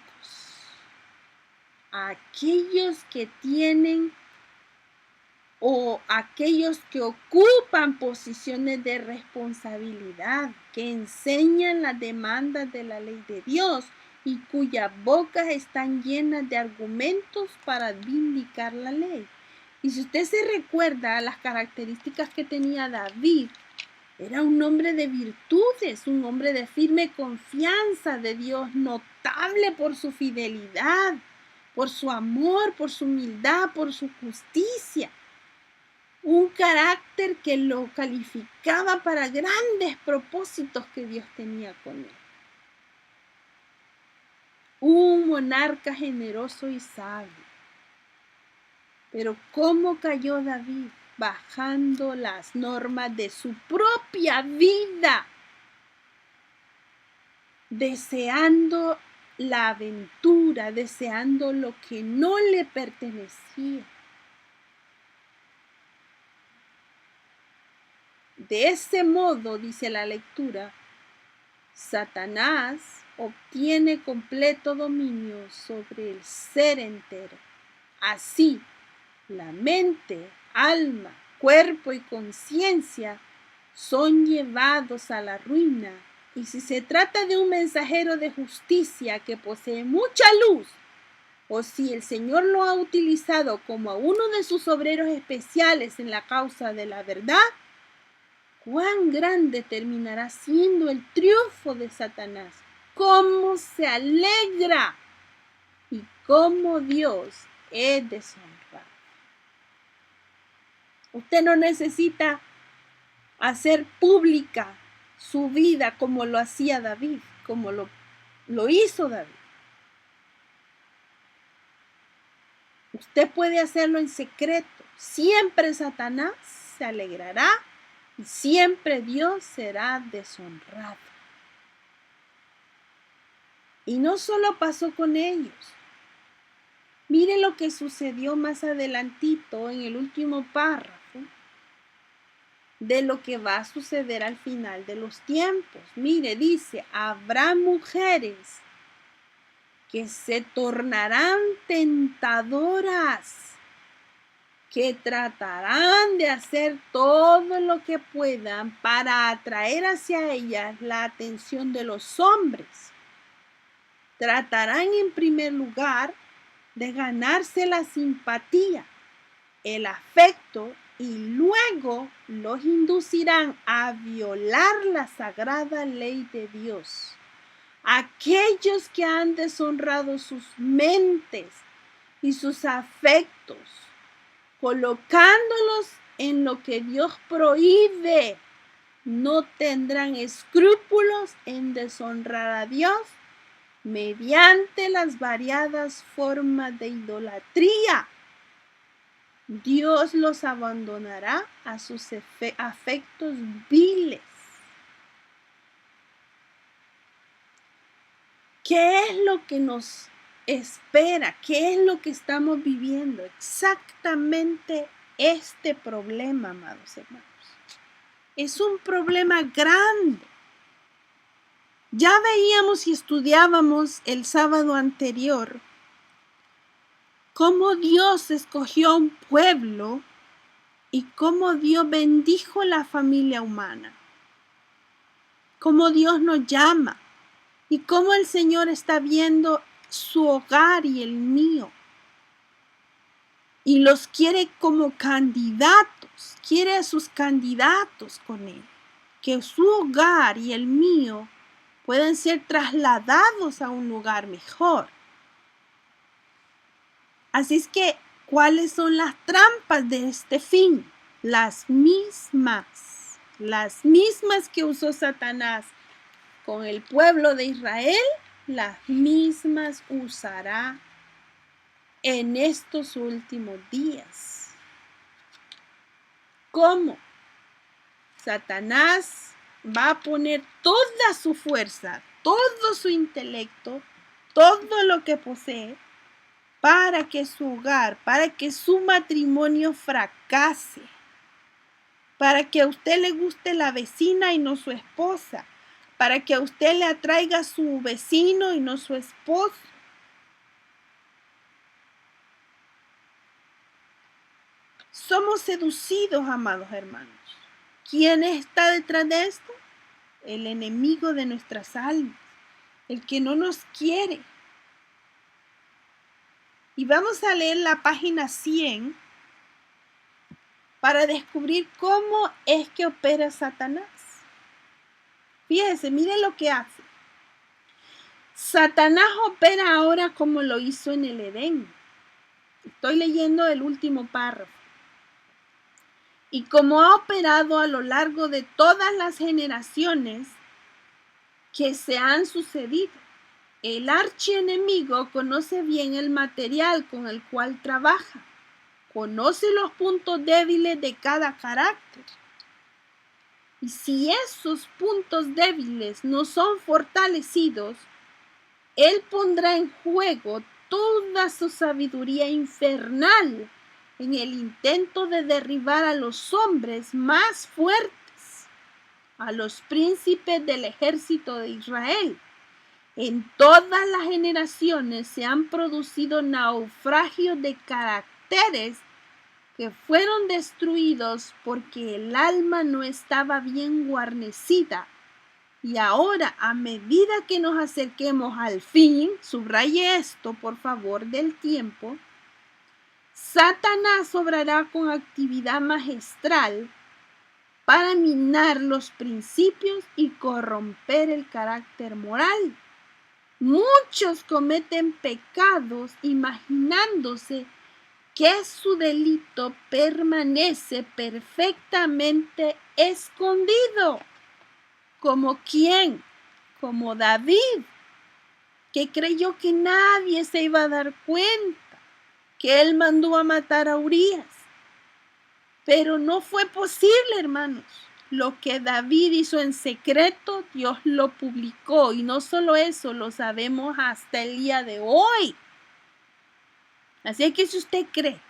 A aquellos que tienen o aquellos que ocupan posiciones de responsabilidad, que enseñan las demandas de la ley de Dios y cuyas bocas están llenas de argumentos para vindicar la ley. Y si usted se recuerda las características que tenía David, era un hombre de virtudes, un hombre de firme confianza de Dios, notable por su fidelidad, por su amor, por su humildad, por su justicia. Un carácter que lo calificaba para grandes propósitos que Dios tenía con él. Un monarca generoso y sabio. Pero ¿cómo cayó David? Bajando las normas de su propia vida, deseando la aventura, deseando lo que no le pertenecía. De ese modo, dice la lectura, Satanás obtiene completo dominio sobre el ser entero. Así, la mente, alma, cuerpo y conciencia son llevados a la ruina. Y si se trata de un mensajero de justicia que posee mucha luz, o si el Señor lo ha utilizado como a uno de sus obreros especiales en la causa de la verdad, cuán grande terminará siendo el triunfo de Satanás. Cómo se alegra y cómo Dios es deshonrado. Usted no necesita hacer pública su vida como lo hacía David, como lo hizo David. Usted puede hacerlo en secreto. Siempre Satanás se alegrará y siempre Dios será deshonrado. Y no solo pasó con ellos. Mire lo que sucedió más adelantito en el último párrafo de lo que va a suceder al final de los tiempos. Mire, dice, habrá mujeres que se tornarán tentadoras, que tratarán de hacer todo lo que puedan para atraer hacia ellas la atención de los hombres. Tratarán en primer lugar de ganarse la simpatía, el afecto, y luego los inducirán a violar la sagrada ley de Dios. Aquellos que han deshonrado sus mentes y sus afectos, colocándolos en lo que Dios prohíbe, no tendrán escrúpulos en deshonrar a Dios mediante las variadas formas de idolatría. Dios los abandonará a sus afectos viles. ¿Qué es lo que nos espera? ¿Qué es lo que estamos viviendo? Exactamente este problema, amados hermanos. Es un problema grande. Ya veíamos y estudiábamos el sábado anterior cómo Dios escogió a un pueblo y cómo Dios bendijo la familia humana. Cómo Dios nos llama y cómo el Señor está viendo su hogar y el mío. Y los quiere como candidatos, quiere a sus candidatos con Él. Que su hogar y el mío pueden ser trasladados a un lugar mejor. Así es que, ¿cuáles son las trampas de este fin? Las mismas que usó Satanás con el pueblo de Israel, las mismas usará en estos últimos días. ¿Cómo? Satanás va a poner toda su fuerza, todo su intelecto, todo lo que posee, para que su hogar, para que su matrimonio fracase, para que a usted le guste la vecina y no su esposa, para que a usted le atraiga a su vecino y no su esposo. Somos seducidos, amados hermanos. ¿Quién está detrás de esto? El enemigo de nuestras almas, el que no nos quiere. Y vamos a leer la página 100 para descubrir cómo es que opera Satanás. Fíjese, mire lo que hace. Satanás opera ahora como lo hizo en el Edén. Estoy leyendo el último párrafo. Y como ha operado a lo largo de todas las generaciones que se han sucedido. El archienemigo conoce bien el material con el cual trabaja. Conoce los puntos débiles de cada carácter. Y si esos puntos débiles no son fortalecidos, él pondrá en juego toda su sabiduría infernal en el intento de derribar a los hombres más fuertes, a los príncipes del ejército de Israel. En todas las generaciones se han producido naufragios de caracteres que fueron destruidos porque el alma no estaba bien guarnecida. Y ahora, a medida que nos acerquemos al fin, subraye esto, por favor, del tiempo, Satanás obrará con actividad magistral para minar los principios y corromper el carácter moral. Muchos cometen pecados imaginándose que su delito permanece perfectamente escondido. ¿Como quién? Como David, que creyó que nadie se iba a dar cuenta, que él mandó a matar a Urías. Pero no fue posible, hermanos. Lo que David hizo en secreto, Dios lo publicó. Y no solo eso, lo sabemos hasta el día de hoy. Así que si usted cree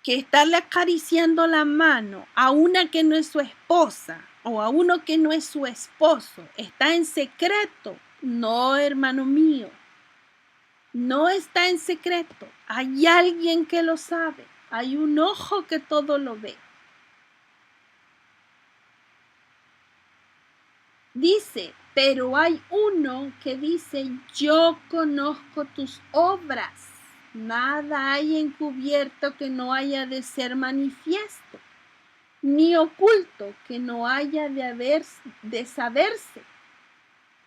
que estarle acariciando la mano a una que no es su esposa o a uno que no es su esposo está en secreto, no, hermano mío. No está en secreto. Hay alguien que lo sabe. Hay un ojo que todo lo ve. Dice, pero hay uno que dice, yo conozco tus obras. Nada hay encubierto que no haya de ser manifiesto, ni oculto que no haya de saberse.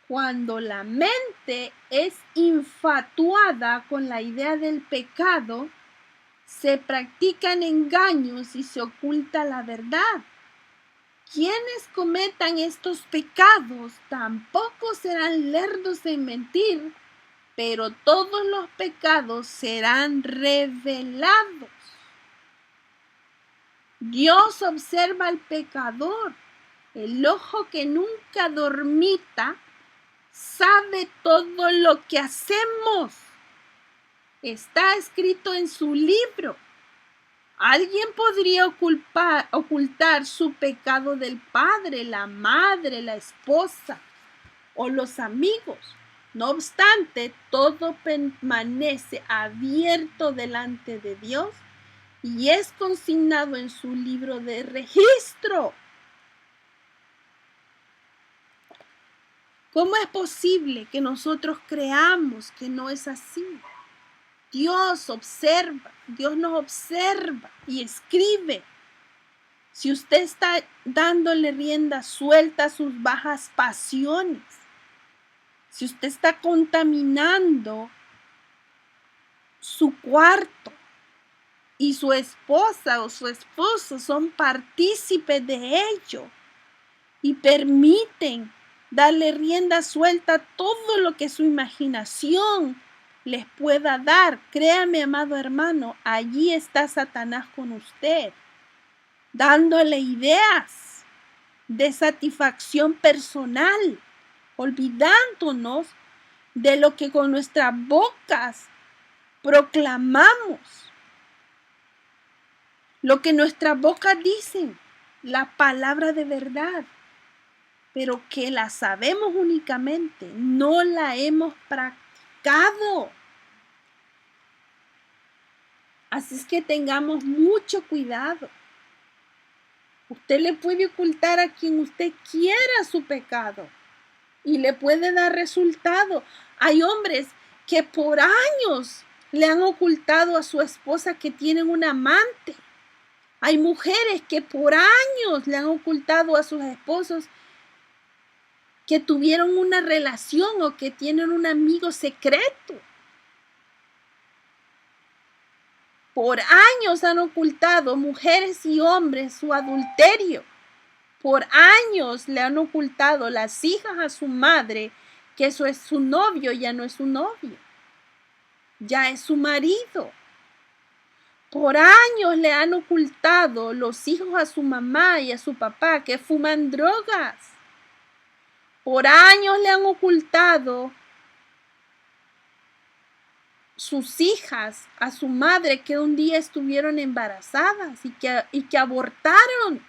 Cuando la mente es infatuada con la idea del pecado, se practican engaños y se oculta la verdad. Quienes cometan estos pecados tampoco serán lerdos en mentir, pero todos los pecados serán revelados. Dios observa al pecador. El ojo que nunca dormita sabe todo lo que hacemos. Está escrito en su libro. Alguien podría ocultar su pecado del padre, la madre, la esposa o los amigos. No obstante, todo permanece abierto delante de Dios y es consignado en su libro de registro. ¿Cómo es posible que nosotros creamos que no es así? Dios observa, Dios nos observa y escribe. Si usted está dándole rienda suelta a sus bajas pasiones, si usted está contaminando su cuarto y su esposa o su esposo son partícipes de ello y permiten darle rienda suelta a todo lo que su imaginación les pueda dar, créame, amado hermano, allí está Satanás con usted, dándole ideas de satisfacción personal, olvidándonos de lo que con nuestras bocas proclamamos, lo que nuestras bocas dicen, la palabra de verdad, pero que la sabemos únicamente, no la hemos practicado. Así es que tengamos mucho cuidado. Usted le puede ocultar a quien usted quiera su pecado y le puede dar resultado. Hay hombres que por años le han ocultado a su esposa que tienen un amante. Hay mujeres que por años le han ocultado a sus esposos que tuvieron una relación o que tienen un amigo secreto. Por años han ocultado mujeres y hombres su adulterio. Por años le han ocultado las hijas a su madre que eso es su novio, ya no es su novio, ya es su marido. Por años le han ocultado los hijos a su mamá y a su papá que fuman drogas. Por años le han ocultado sus hijas a su madre que un día estuvieron embarazadas y que abortaron.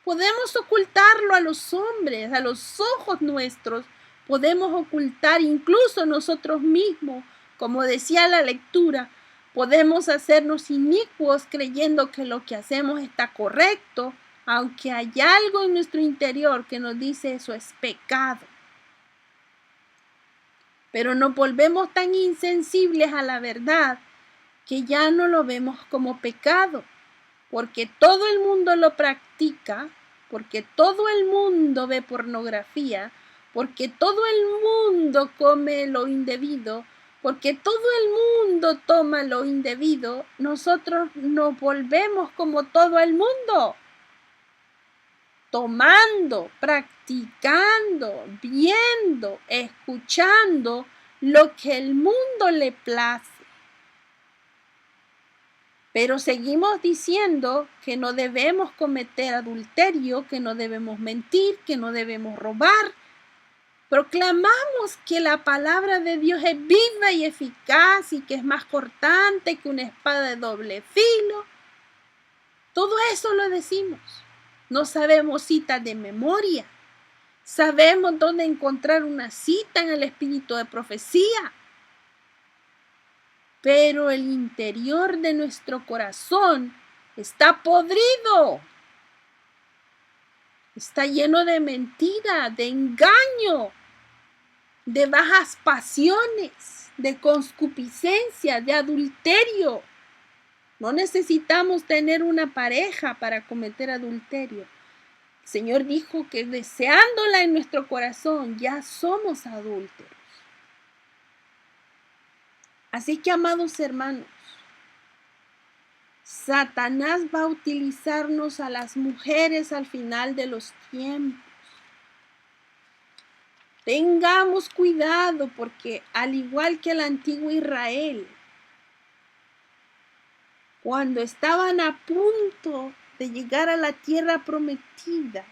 Podemos ocultarlo a los hombres, a los ojos nuestros. Podemos ocultar incluso nosotros mismos. Como decía la lectura, podemos hacernos inicuos creyendo que lo que hacemos está correcto, aunque hay algo en nuestro interior que nos dice eso es pecado. Pero nos volvemos tan insensibles a la verdad que ya no lo vemos como pecado, porque todo el mundo lo practica, porque todo el mundo ve pornografía, porque todo el mundo come lo indebido, porque todo el mundo toma lo indebido, nosotros nos volvemos como todo el mundo. tomando, practicando, viendo, escuchando lo que el mundo le place. Pero seguimos diciendo que no debemos cometer adulterio, que no debemos mentir, que no debemos robar. Proclamamos que la palabra de Dios es viva y eficaz y que es más cortante que una espada de doble filo. Todo eso lo decimos. No sabemos citas de memoria. Sabemos dónde encontrar una cita en el espíritu de profecía. Pero el interior de nuestro corazón está podrido. Está lleno de mentira, de engaño, de bajas pasiones, de concupiscencia, de adulterio. No necesitamos tener una pareja para cometer adulterio. El Señor dijo que deseándola en nuestro corazón ya somos adúlteros. Así que, amados hermanos, Satanás va a utilizarnos a las mujeres al final de los tiempos. Tengamos cuidado porque al igual que el antiguo Israel, cuando estaban a punto de llegar a la tierra prometida,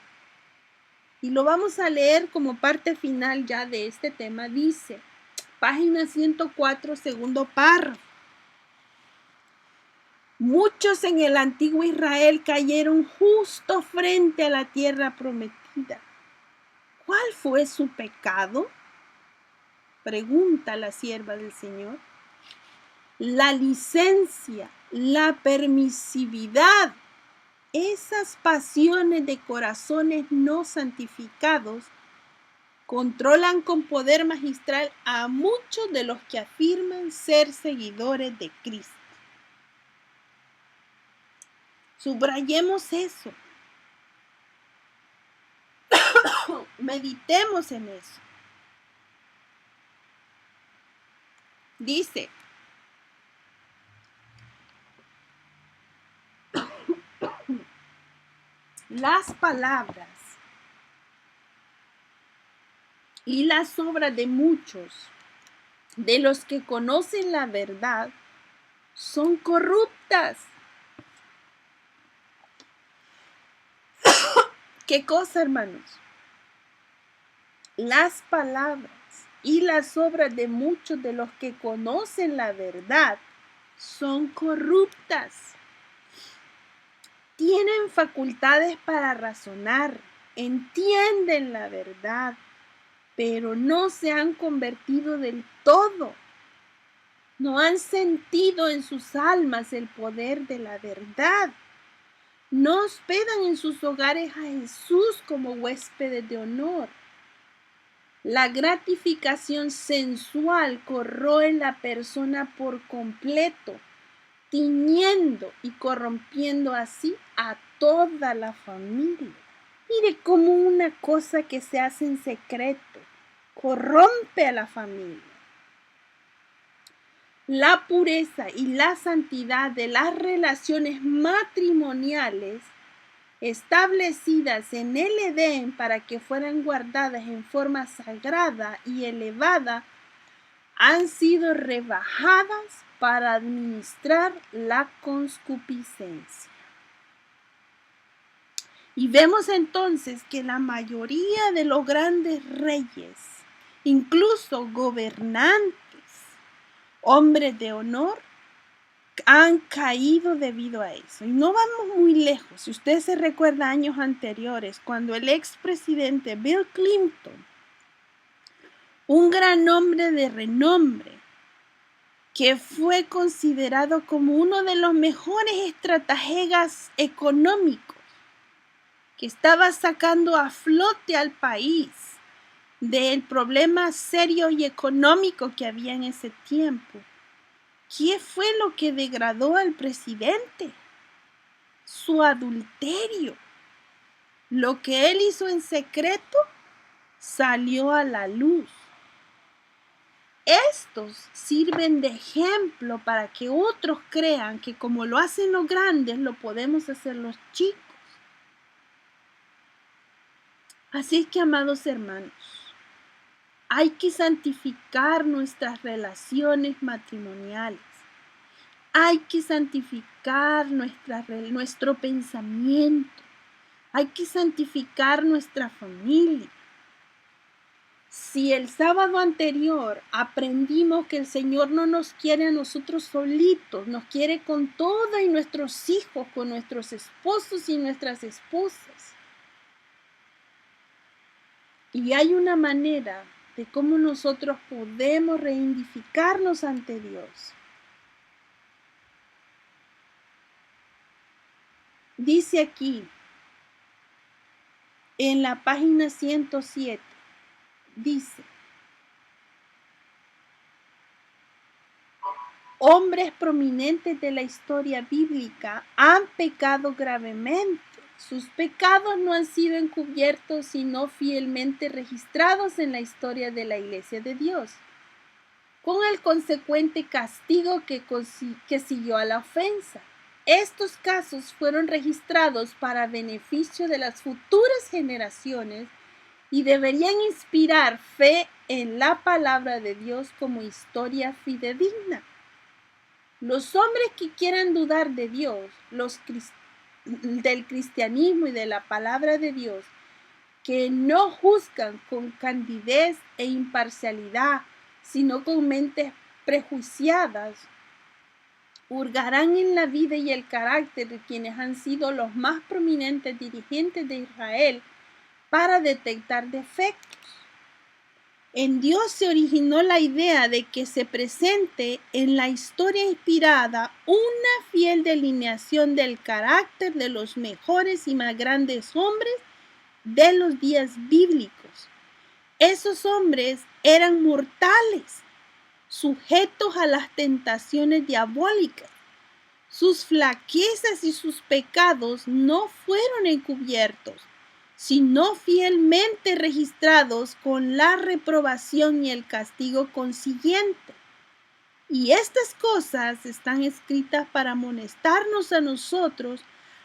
y lo vamos a leer como parte final ya de este tema, dice, página 104, segundo párrafo. Muchos en el antiguo Israel cayeron justo frente a la tierra prometida. ¿Cuál fue su pecado? Pregunta la sierva del Señor. La licencia, la permisividad, esas pasiones de corazones no santificados controlan con poder magistral a muchos de los que afirman ser seguidores de Cristo. Subrayemos eso. Meditemos en eso. Dice, las palabras y las obras de muchos de los que conocen la verdad son corruptas. ¿Qué cosa, hermanos? Las palabras y las obras de muchos de los que conocen la verdad son corruptas. Tienen facultades para razonar, entienden la verdad, pero no se han convertido del todo. No han sentido en sus almas el poder de la verdad. No hospedan en sus hogares a Jesús como huéspedes de honor. La gratificación sensual corroe la persona por completo, tiñendo y corrompiendo así a toda la familia. Mire cómo una cosa que se hace en secreto corrompe a la familia. La pureza y la santidad de las relaciones matrimoniales establecidas en el Edén para que fueran guardadas en forma sagrada y elevada, han sido rebajadas para administrar la concupiscencia. Y vemos entonces que la mayoría de los grandes reyes, incluso gobernantes, hombres de honor, han caído debido a eso. Y no vamos muy lejos. Si usted se recuerda años anteriores, cuando el expresidente Bill Clinton, un gran hombre de renombre, que fue considerado como uno de los mejores estrategas económicos, que estaba sacando a flote al país del problema serio y económico que había en ese tiempo. ¿Qué fue lo que degradó al presidente? Su adulterio. Lo que él hizo en secreto salió a la luz. Estos sirven de ejemplo para que otros crean que como lo hacen los grandes, lo podemos hacer los chicos. Así es que, amados hermanos, hay que santificar nuestras relaciones matrimoniales. Hay que santificar nuestro pensamiento. Hay que santificar nuestra familia. Si el sábado anterior aprendimos que el Señor no nos quiere a nosotros solitos, nos quiere con todos y nuestros hijos, con nuestros esposos y nuestras esposas. Y hay una manera de cómo nosotros podemos reivindicarnos ante Dios. Dice aquí, en la página 107, dice: hombres prominentes de la historia bíblica han pecado gravemente. Sus pecados no han sido encubiertos, sino fielmente registrados en la historia de la Iglesia de Dios, con el consecuente castigo que siguió a la ofensa. Estos casos fueron registrados para beneficio de las futuras generaciones y deberían inspirar fe en la palabra de Dios como historia fidedigna. Los hombres que quieran dudar de Dios, del cristianismo y de la palabra de Dios, que no juzgan con candidez e imparcialidad, sino con mentes prejuiciadas, hurgarán en la vida y el carácter de quienes han sido los más prominentes dirigentes de Israel para detectar defectos. En Dios se originó la idea de que se presente en la historia inspirada una fiel delineación del carácter de los mejores y más grandes hombres de los días bíblicos. Esos hombres eran mortales, sujetos a las tentaciones diabólicas. Sus flaquezas y sus pecados no fueron encubiertos, sino fielmente registrados con la reprobación y el castigo consiguiente. Y estas cosas están escritas para amonestarnos a nosotros,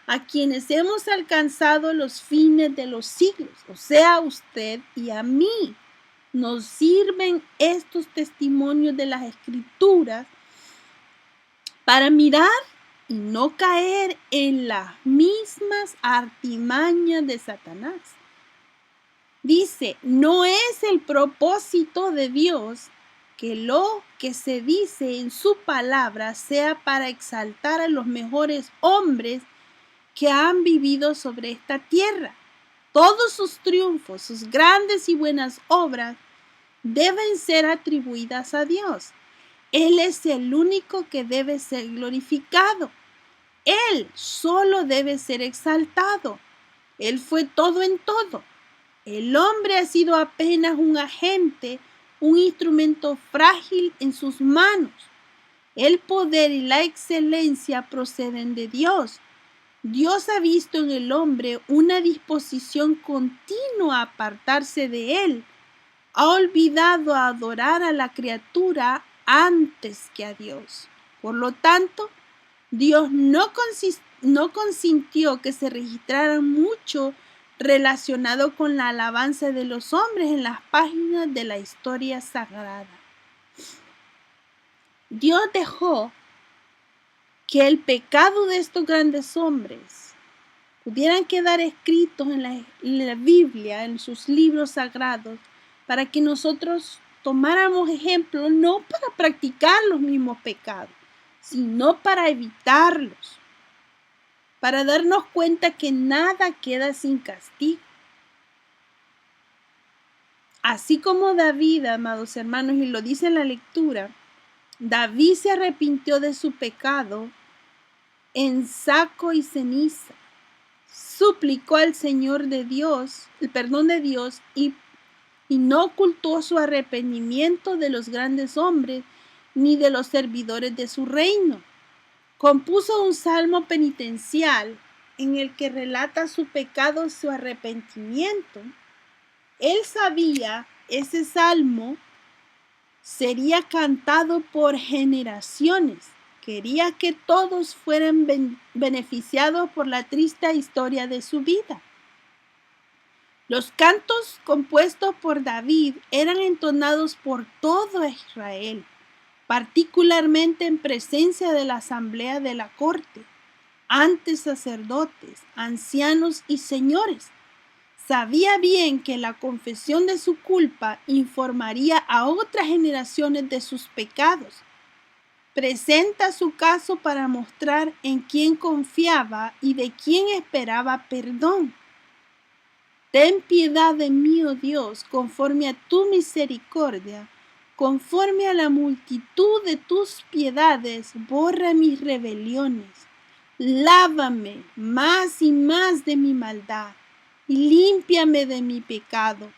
a quienes hemos alcanzado los fines de los siglos, o sea, a usted y a mí. Nos sirven estos testimonios de las Escrituras para mirar y no caer en las mismas artimañas de Satanás. Dice, no es el propósito de Dios que lo que se dice en su palabra sea para exaltar a los mejores hombres que han vivido sobre esta tierra. Todos sus triunfos, sus grandes y buenas obras deben ser atribuidas a Dios. Él es el único que debe ser glorificado. Él solo debe ser exaltado. Él fue todo en todo. El hombre ha sido apenas un agente, un instrumento frágil en sus manos. El poder y la excelencia proceden de Dios. Dios ha visto en el hombre una disposición continua a apartarse de él. Ha olvidado a adorar a la criatura antes que a Dios. Por lo tanto, Dios no consintió que se registrara mucho relacionado con la alabanza de los hombres en las páginas de la historia sagrada. Dios dejó que el pecado de estos grandes hombres pudieran quedar escritos en la Biblia, en sus libros sagrados, para que nosotros tomáramos ejemplo no para practicar los mismos pecados, sino para evitarlos, para darnos cuenta que nada queda sin castigo. Así como David, amados hermanos, y lo dice en la lectura, David se arrepintió de su pecado en saco y ceniza, suplicó al Señor de Dios, el perdón de Dios, y no ocultó su arrepentimiento de los grandes hombres ni de los servidores de su reino. Compuso un salmo penitencial en el que relata su pecado y su arrepentimiento. Él sabía ese salmo sería cantado por generaciones. Quería que todos fueran beneficiados por la triste historia de su vida. Los cantos compuestos por David eran entonados por todo Israel, particularmente en presencia de la asamblea de la corte, ante sacerdotes, ancianos y señores. Sabía bien que la confesión de su culpa informaría a otras generaciones de sus pecados. Presenta su caso para mostrar en quién confiaba y de quién esperaba perdón. Ten piedad de mí, oh Dios, conforme a tu misericordia, conforme a la multitud de tus piedades, borra mis rebeliones. Lávame más y más de mi maldad y límpiame de mi pecado.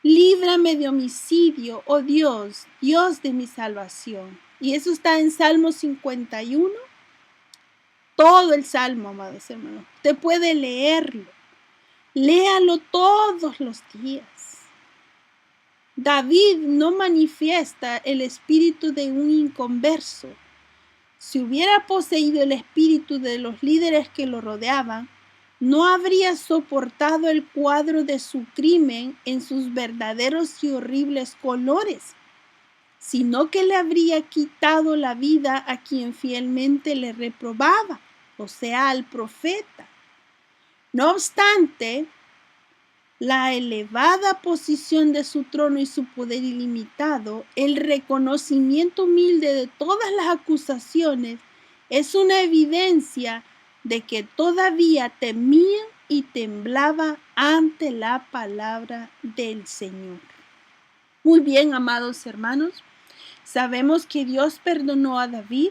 Líbrame de homicidio, oh Dios, Dios de mi salvación. Y eso está en Salmo 51, todo el Salmo, amados hermanos. Usted puede leerlo. Léalo todos los días. David no manifiesta el espíritu de un inconverso. Si hubiera poseído el espíritu de los líderes que lo rodeaban, no habría soportado el cuadro de su crimen en sus verdaderos y horribles colores, sino que le habría quitado la vida a quien fielmente le reprobaba, o sea, al profeta. No obstante, la elevada posición de su trono y su poder ilimitado, el reconocimiento humilde de todas las acusaciones, es una evidencia de que todavía temía y temblaba ante la palabra del Señor. Muy bien, amados hermanos, sabemos que Dios perdonó a David,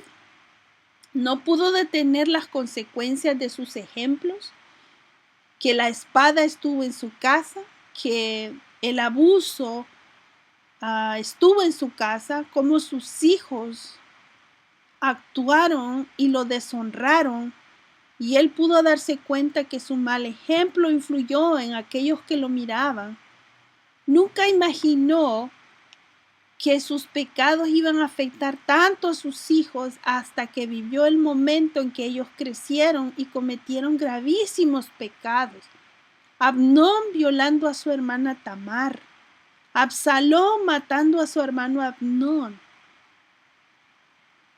no pudo detener las consecuencias de sus ejemplos, que la espada estuvo en su casa, que el abuso estuvo en su casa, como sus hijos actuaron y lo deshonraron, y él pudo darse cuenta que su mal ejemplo influyó en aquellos que lo miraban. Nunca imaginó que sus pecados iban a afectar tanto a sus hijos hasta que vivió el momento en que ellos crecieron y cometieron gravísimos pecados. Amnón violando a su hermana Tamar, Absalón matando a su hermano Amnón,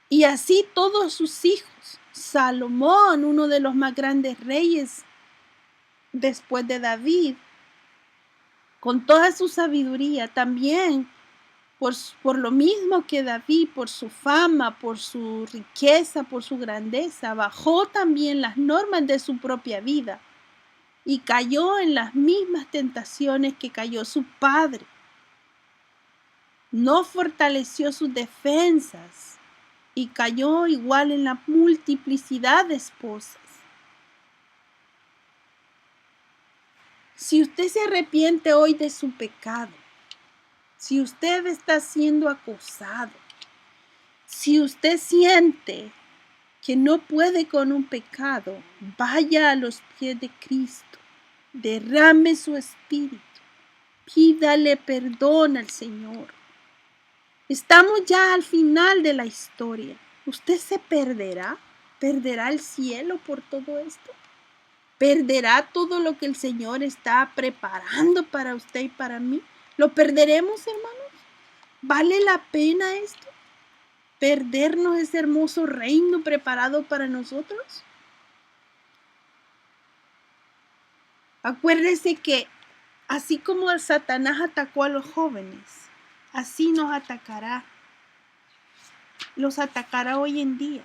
y así todos sus hijos. Salomón, uno de los más grandes reyes después de David, con toda su sabiduría, también por lo mismo que David, por su fama, por su riqueza, por su grandeza, bajó también las normas de su propia vida y cayó en las mismas tentaciones que cayó su padre. No fortaleció sus defensas y cayó igual en la multiplicidad de esposas. Si usted se arrepiente hoy de su pecado, si usted está siendo acusado, si usted siente que no puede con un pecado, vaya a los pies de Cristo, derrame su espíritu, pídale perdón al Señor. Estamos ya al final de la historia. ¿Usted se perderá? ¿Perderá el cielo por todo esto? ¿Perderá todo lo que el Señor está preparando para usted y para mí? ¿Lo perderemos, hermanos? ¿Vale la pena esto? ¿Perdernos ese hermoso reino preparado para nosotros? Acuérdese que así como Satanás atacó a los jóvenes, así nos atacará. Los atacará hoy en día.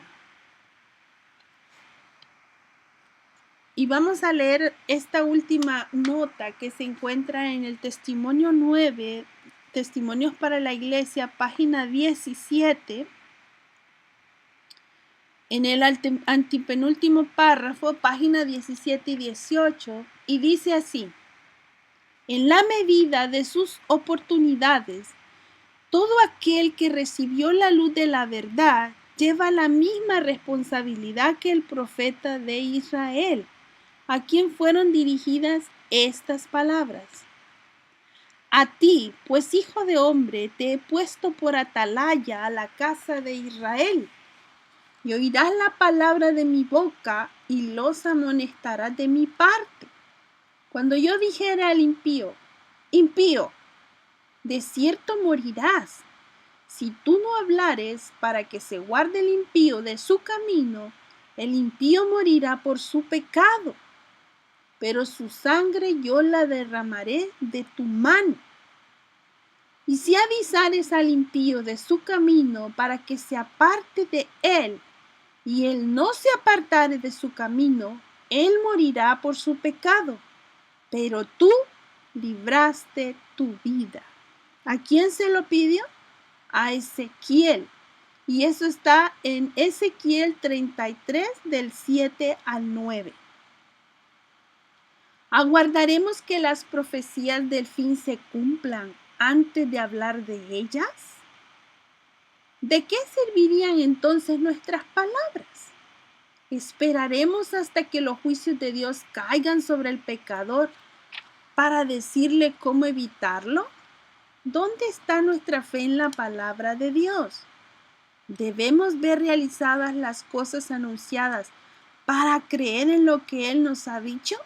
Y vamos a leer esta última nota que se encuentra en el testimonio 9, Testimonios para la Iglesia, página 17, en el antepenúltimo párrafo, página 17 y 18, y dice así: en la medida de sus oportunidades, todo aquel que recibió la luz de la verdad lleva la misma responsabilidad que el profeta de Israel, a quien fueron dirigidas estas palabras. A ti, pues hijo de hombre, te he puesto por atalaya a la casa de Israel, y oirás la palabra de mi boca y los amonestarás de mi parte. Cuando yo dijera al impío, impío, de cierto morirás, si tú no hablares para que se guarde el impío de su camino, el impío morirá por su pecado, pero su sangre yo la derramaré de tu mano. Y si avisares al impío de su camino para que se aparte de él, y él no se apartare de su camino, él morirá por su pecado, pero tú libraste tu vida. ¿A quién se lo pidió? A Ezequiel. Y eso está en Ezequiel 33 del 7 al 9. ¿Aguardaremos que las profecías del fin se cumplan antes de hablar de ellas? ¿De qué servirían entonces nuestras palabras? ¿Esperaremos hasta que los juicios de Dios caigan sobre el pecador para decirle cómo evitarlo? ¿Dónde está nuestra fe en la palabra de Dios? ¿Debemos ver realizadas las cosas anunciadas para creer en lo que Él nos ha dicho?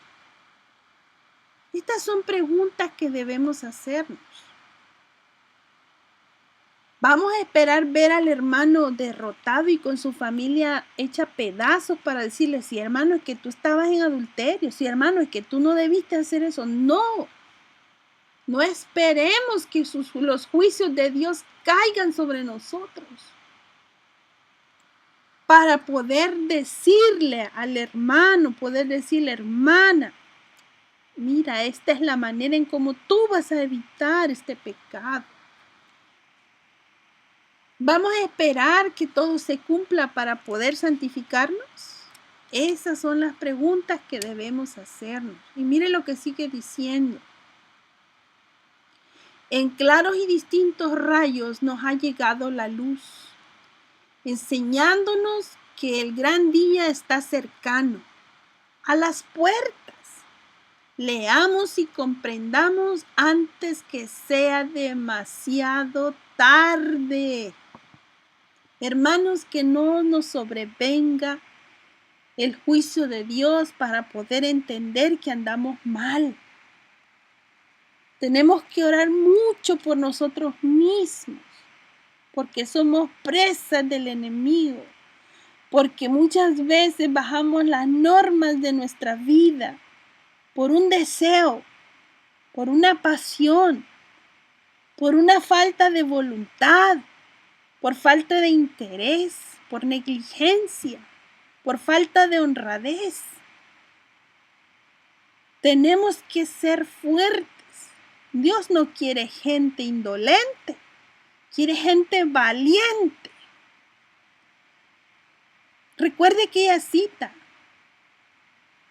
Estas son preguntas que debemos hacernos. ¿Vamos a esperar ver al hermano derrotado y con su familia hecha pedazos para decirle, sí, hermano, es que tú estabas en adulterio, sí, hermano, es que tú no debiste hacer eso? No, no esperemos que los juicios de Dios caigan sobre nosotros para poder decirle al hermano, poder decirle, hermana, mira, esta es la manera en cómo tú vas a evitar este pecado. ¿Vamos a esperar que todo se cumpla para poder santificarnos? Esas son las preguntas que debemos hacernos. Y mire lo que sigue diciendo. En claros y distintos rayos nos ha llegado la luz, enseñándonos que el gran día está cercano, a las puertas. Leamos y comprendamos antes que sea demasiado tarde. Hermanos, que no nos sobrevenga el juicio de Dios para poder entender que andamos mal. Tenemos que orar mucho por nosotros mismos, porque somos presas del enemigo, porque muchas veces bajamos las normas de nuestra vida por un deseo, por una pasión, por una falta de voluntad, por falta de interés, por negligencia, por falta de honradez. Tenemos que ser fuertes. Dios no quiere gente indolente, quiere gente valiente. Recuerde aquella cita,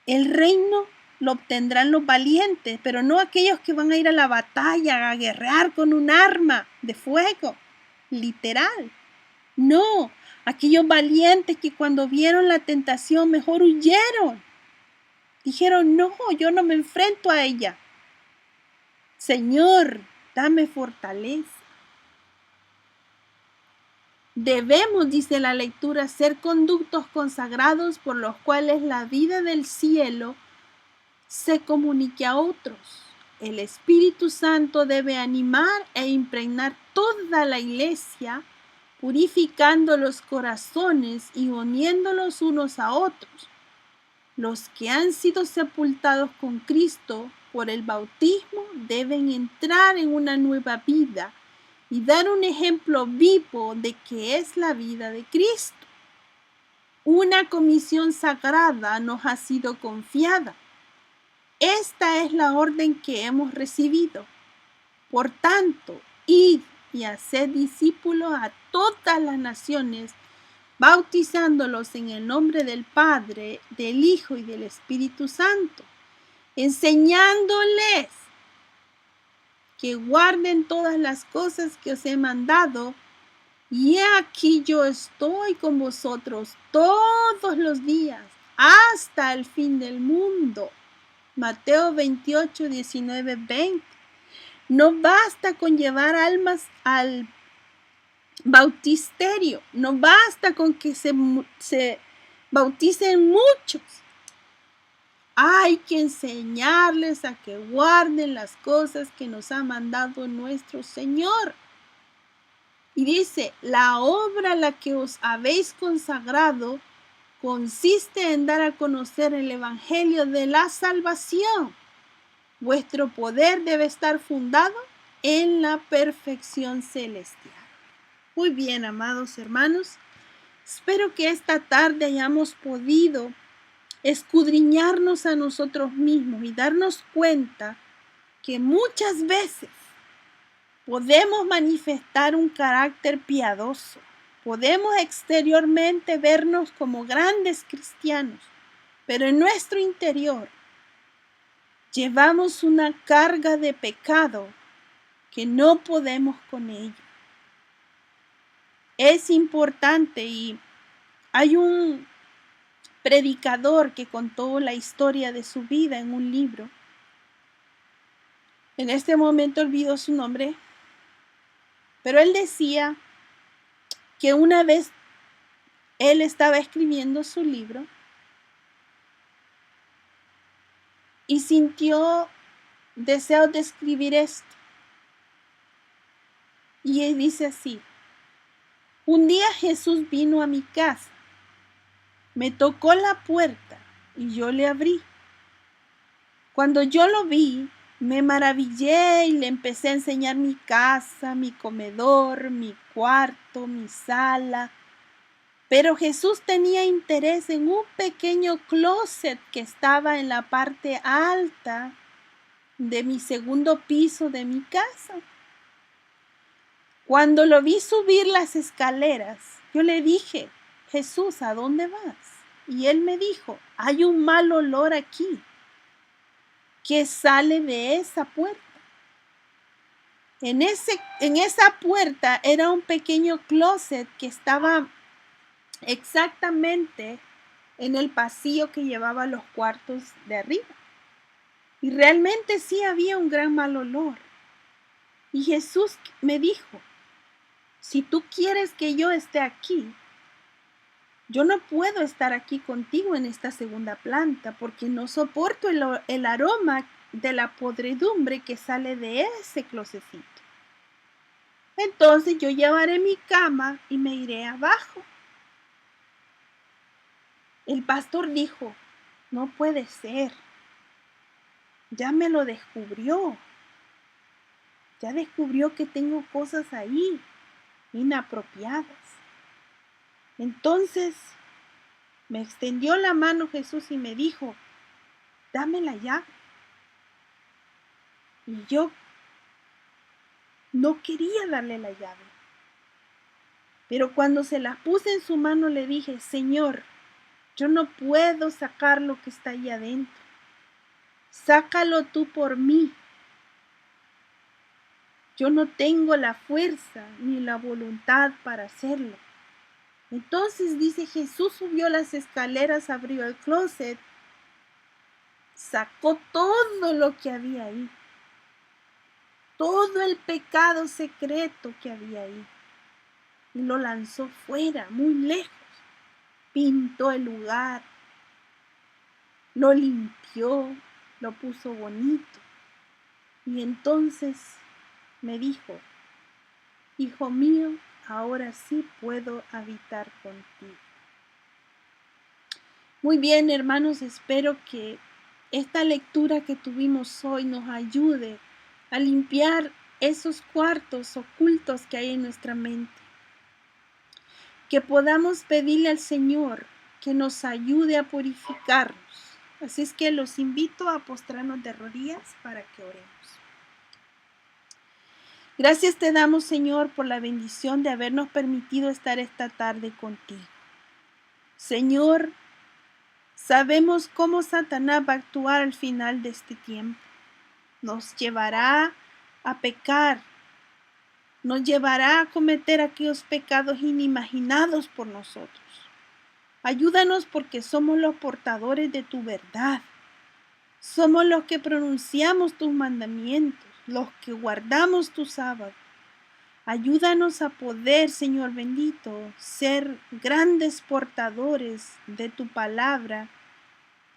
el reino lo obtendrán los valientes, pero no aquellos que van a ir a la batalla, a guerrear con un arma de fuego, literal. No, aquellos valientes que cuando vieron la tentación mejor huyeron. Dijeron, no, yo no me enfrento a ella. Señor, dame fortaleza. Debemos, dice la lectura, ser conductos consagrados por los cuales la vida del cielo se comunique a otros. El Espíritu Santo debe animar e impregnar toda la iglesia, purificando los corazones y uniéndolos unos a otros. Los que han sido sepultados con Cristo por el bautismo deben entrar en una nueva vida y dar un ejemplo vivo de que es la vida de Cristo. Una comisión sagrada nos ha sido confiada. Esta es la orden que hemos recibido. Por tanto, id y haced discípulos a todas las naciones, bautizándolos en el nombre del Padre, del Hijo y del Espíritu Santo, enseñándoles que guarden todas las cosas que os he mandado, y he aquí yo estoy con vosotros todos los días, hasta el fin del mundo. Mateo 28, 19, 20. No basta con llevar almas al bautisterio, no basta con que se bauticen muchos. hay que enseñarles a que guarden las cosas que nos ha mandado nuestro Señor. Y dice, la obra a la que os habéis consagrado consiste en dar a conocer el Evangelio de la salvación. Vuestro poder debe estar fundado en la perfección celestial. Muy bien, amados hermanos, espero que esta tarde hayamos podido escudriñarnos a nosotros mismos y darnos cuenta que muchas veces podemos manifestar un carácter piadoso, podemos exteriormente vernos como grandes cristianos, pero en nuestro interior llevamos una carga de pecado que no podemos con ella. Es importante, y hay un predicador que contó la historia de su vida en un libro. En este momento olvido su nombre, pero él decía que una vez él estaba escribiendo su libro y sintió deseo de escribir esto. Y él dice así: un día Jesús vino a mi casa, me tocó la puerta y yo le abrí. Cuando yo lo vi, me maravillé y le empecé a enseñar mi casa, mi comedor, mi cuarto, mi sala. Pero Jesús tenía interés en un pequeño closet que estaba en la parte alta de mi segundo piso de mi casa. Cuando lo vi subir las escaleras, yo le dije: Jesús, ¿a dónde vas? Y él me dijo: hay un mal olor aquí que sale de esa puerta. En esa puerta era un pequeño closet que estaba exactamente en el pasillo que llevaba a los cuartos de arriba. Y realmente sí había un gran mal olor. Y Jesús me dijo: si tú quieres que yo esté aquí, yo no puedo estar aquí contigo en esta segunda planta porque no soporto el aroma de la podredumbre que sale de ese closecito. Entonces yo llevaré mi cama y me iré abajo. El pastor dijo: no puede ser. Ya me lo descubrió. Ya descubrió que tengo cosas ahí inapropiadas. Entonces me extendió la mano Jesús y me dijo: dame la llave. Y yo no quería darle la llave. Pero cuando se la puse en su mano le dije: Señor, yo no puedo sacar lo que está ahí adentro. Sácalo tú por mí. Yo no tengo la fuerza ni la voluntad para hacerlo. Entonces dice, Jesús subió las escaleras, abrió el closet, sacó todo lo que había ahí, todo el pecado secreto que había ahí, y lo lanzó fuera, muy lejos. Pintó el lugar, lo limpió, lo puso bonito. Y entonces me dijo: hijo mío, ahora sí puedo habitar contigo. Muy bien, hermanos, espero que esta lectura que tuvimos hoy nos ayude a limpiar esos cuartos ocultos que hay en nuestra mente. Que podamos pedirle al Señor que nos ayude a purificarnos. Así es que los invito a postrarnos de rodillas para que oremos. Gracias te damos, Señor, por la bendición de habernos permitido estar esta tarde contigo. Señor, sabemos cómo Satanás va a actuar al final de este tiempo. Nos llevará a pecar, nos llevará a cometer aquellos pecados inimaginados por nosotros. Ayúdanos porque somos los portadores de tu verdad. Somos los que pronunciamos tus mandamientos, los que guardamos tu sábado. Ayúdanos a poder, Señor bendito, ser grandes portadores de tu palabra,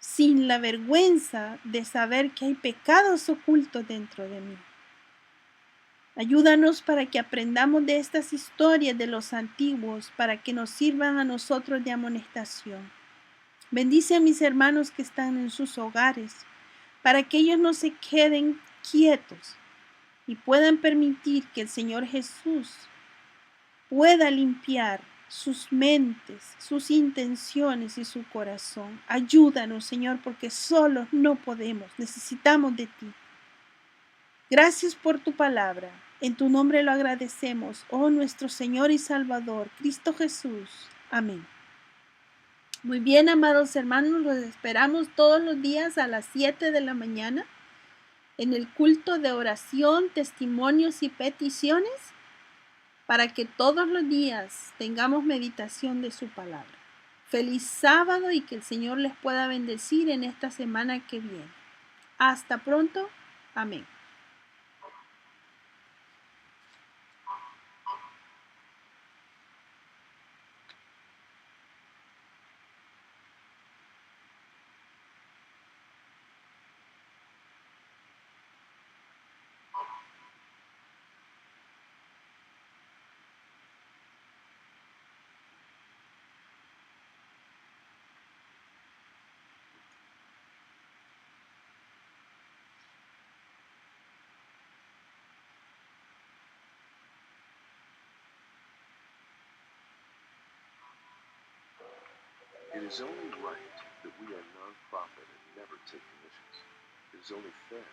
sin la vergüenza de saber que hay pecados ocultos dentro de mí. Ayúdanos para que aprendamos de estas historias de los antiguos, para que nos sirvan a nosotros de amonestación. Bendice a mis hermanos que están en sus hogares, para que ellos no se queden quietos y puedan permitir que el Señor Jesús pueda limpiar sus mentes, sus intenciones y su corazón. Ayúdanos, Señor, porque solos no podemos, necesitamos de ti. Gracias por tu palabra. En tu nombre lo agradecemos, oh nuestro Señor y Salvador, Cristo Jesús. Amén. Muy bien, amados hermanos, los esperamos todos los días a las 7 de la mañana en el culto de oración, testimonios y peticiones, para que todos los días tengamos meditación de su palabra. Feliz sábado y que el Señor les pueda bendecir en esta semana que viene. Hasta pronto. Amén. It is only right that we are non-profit and never take commissions. It is only fair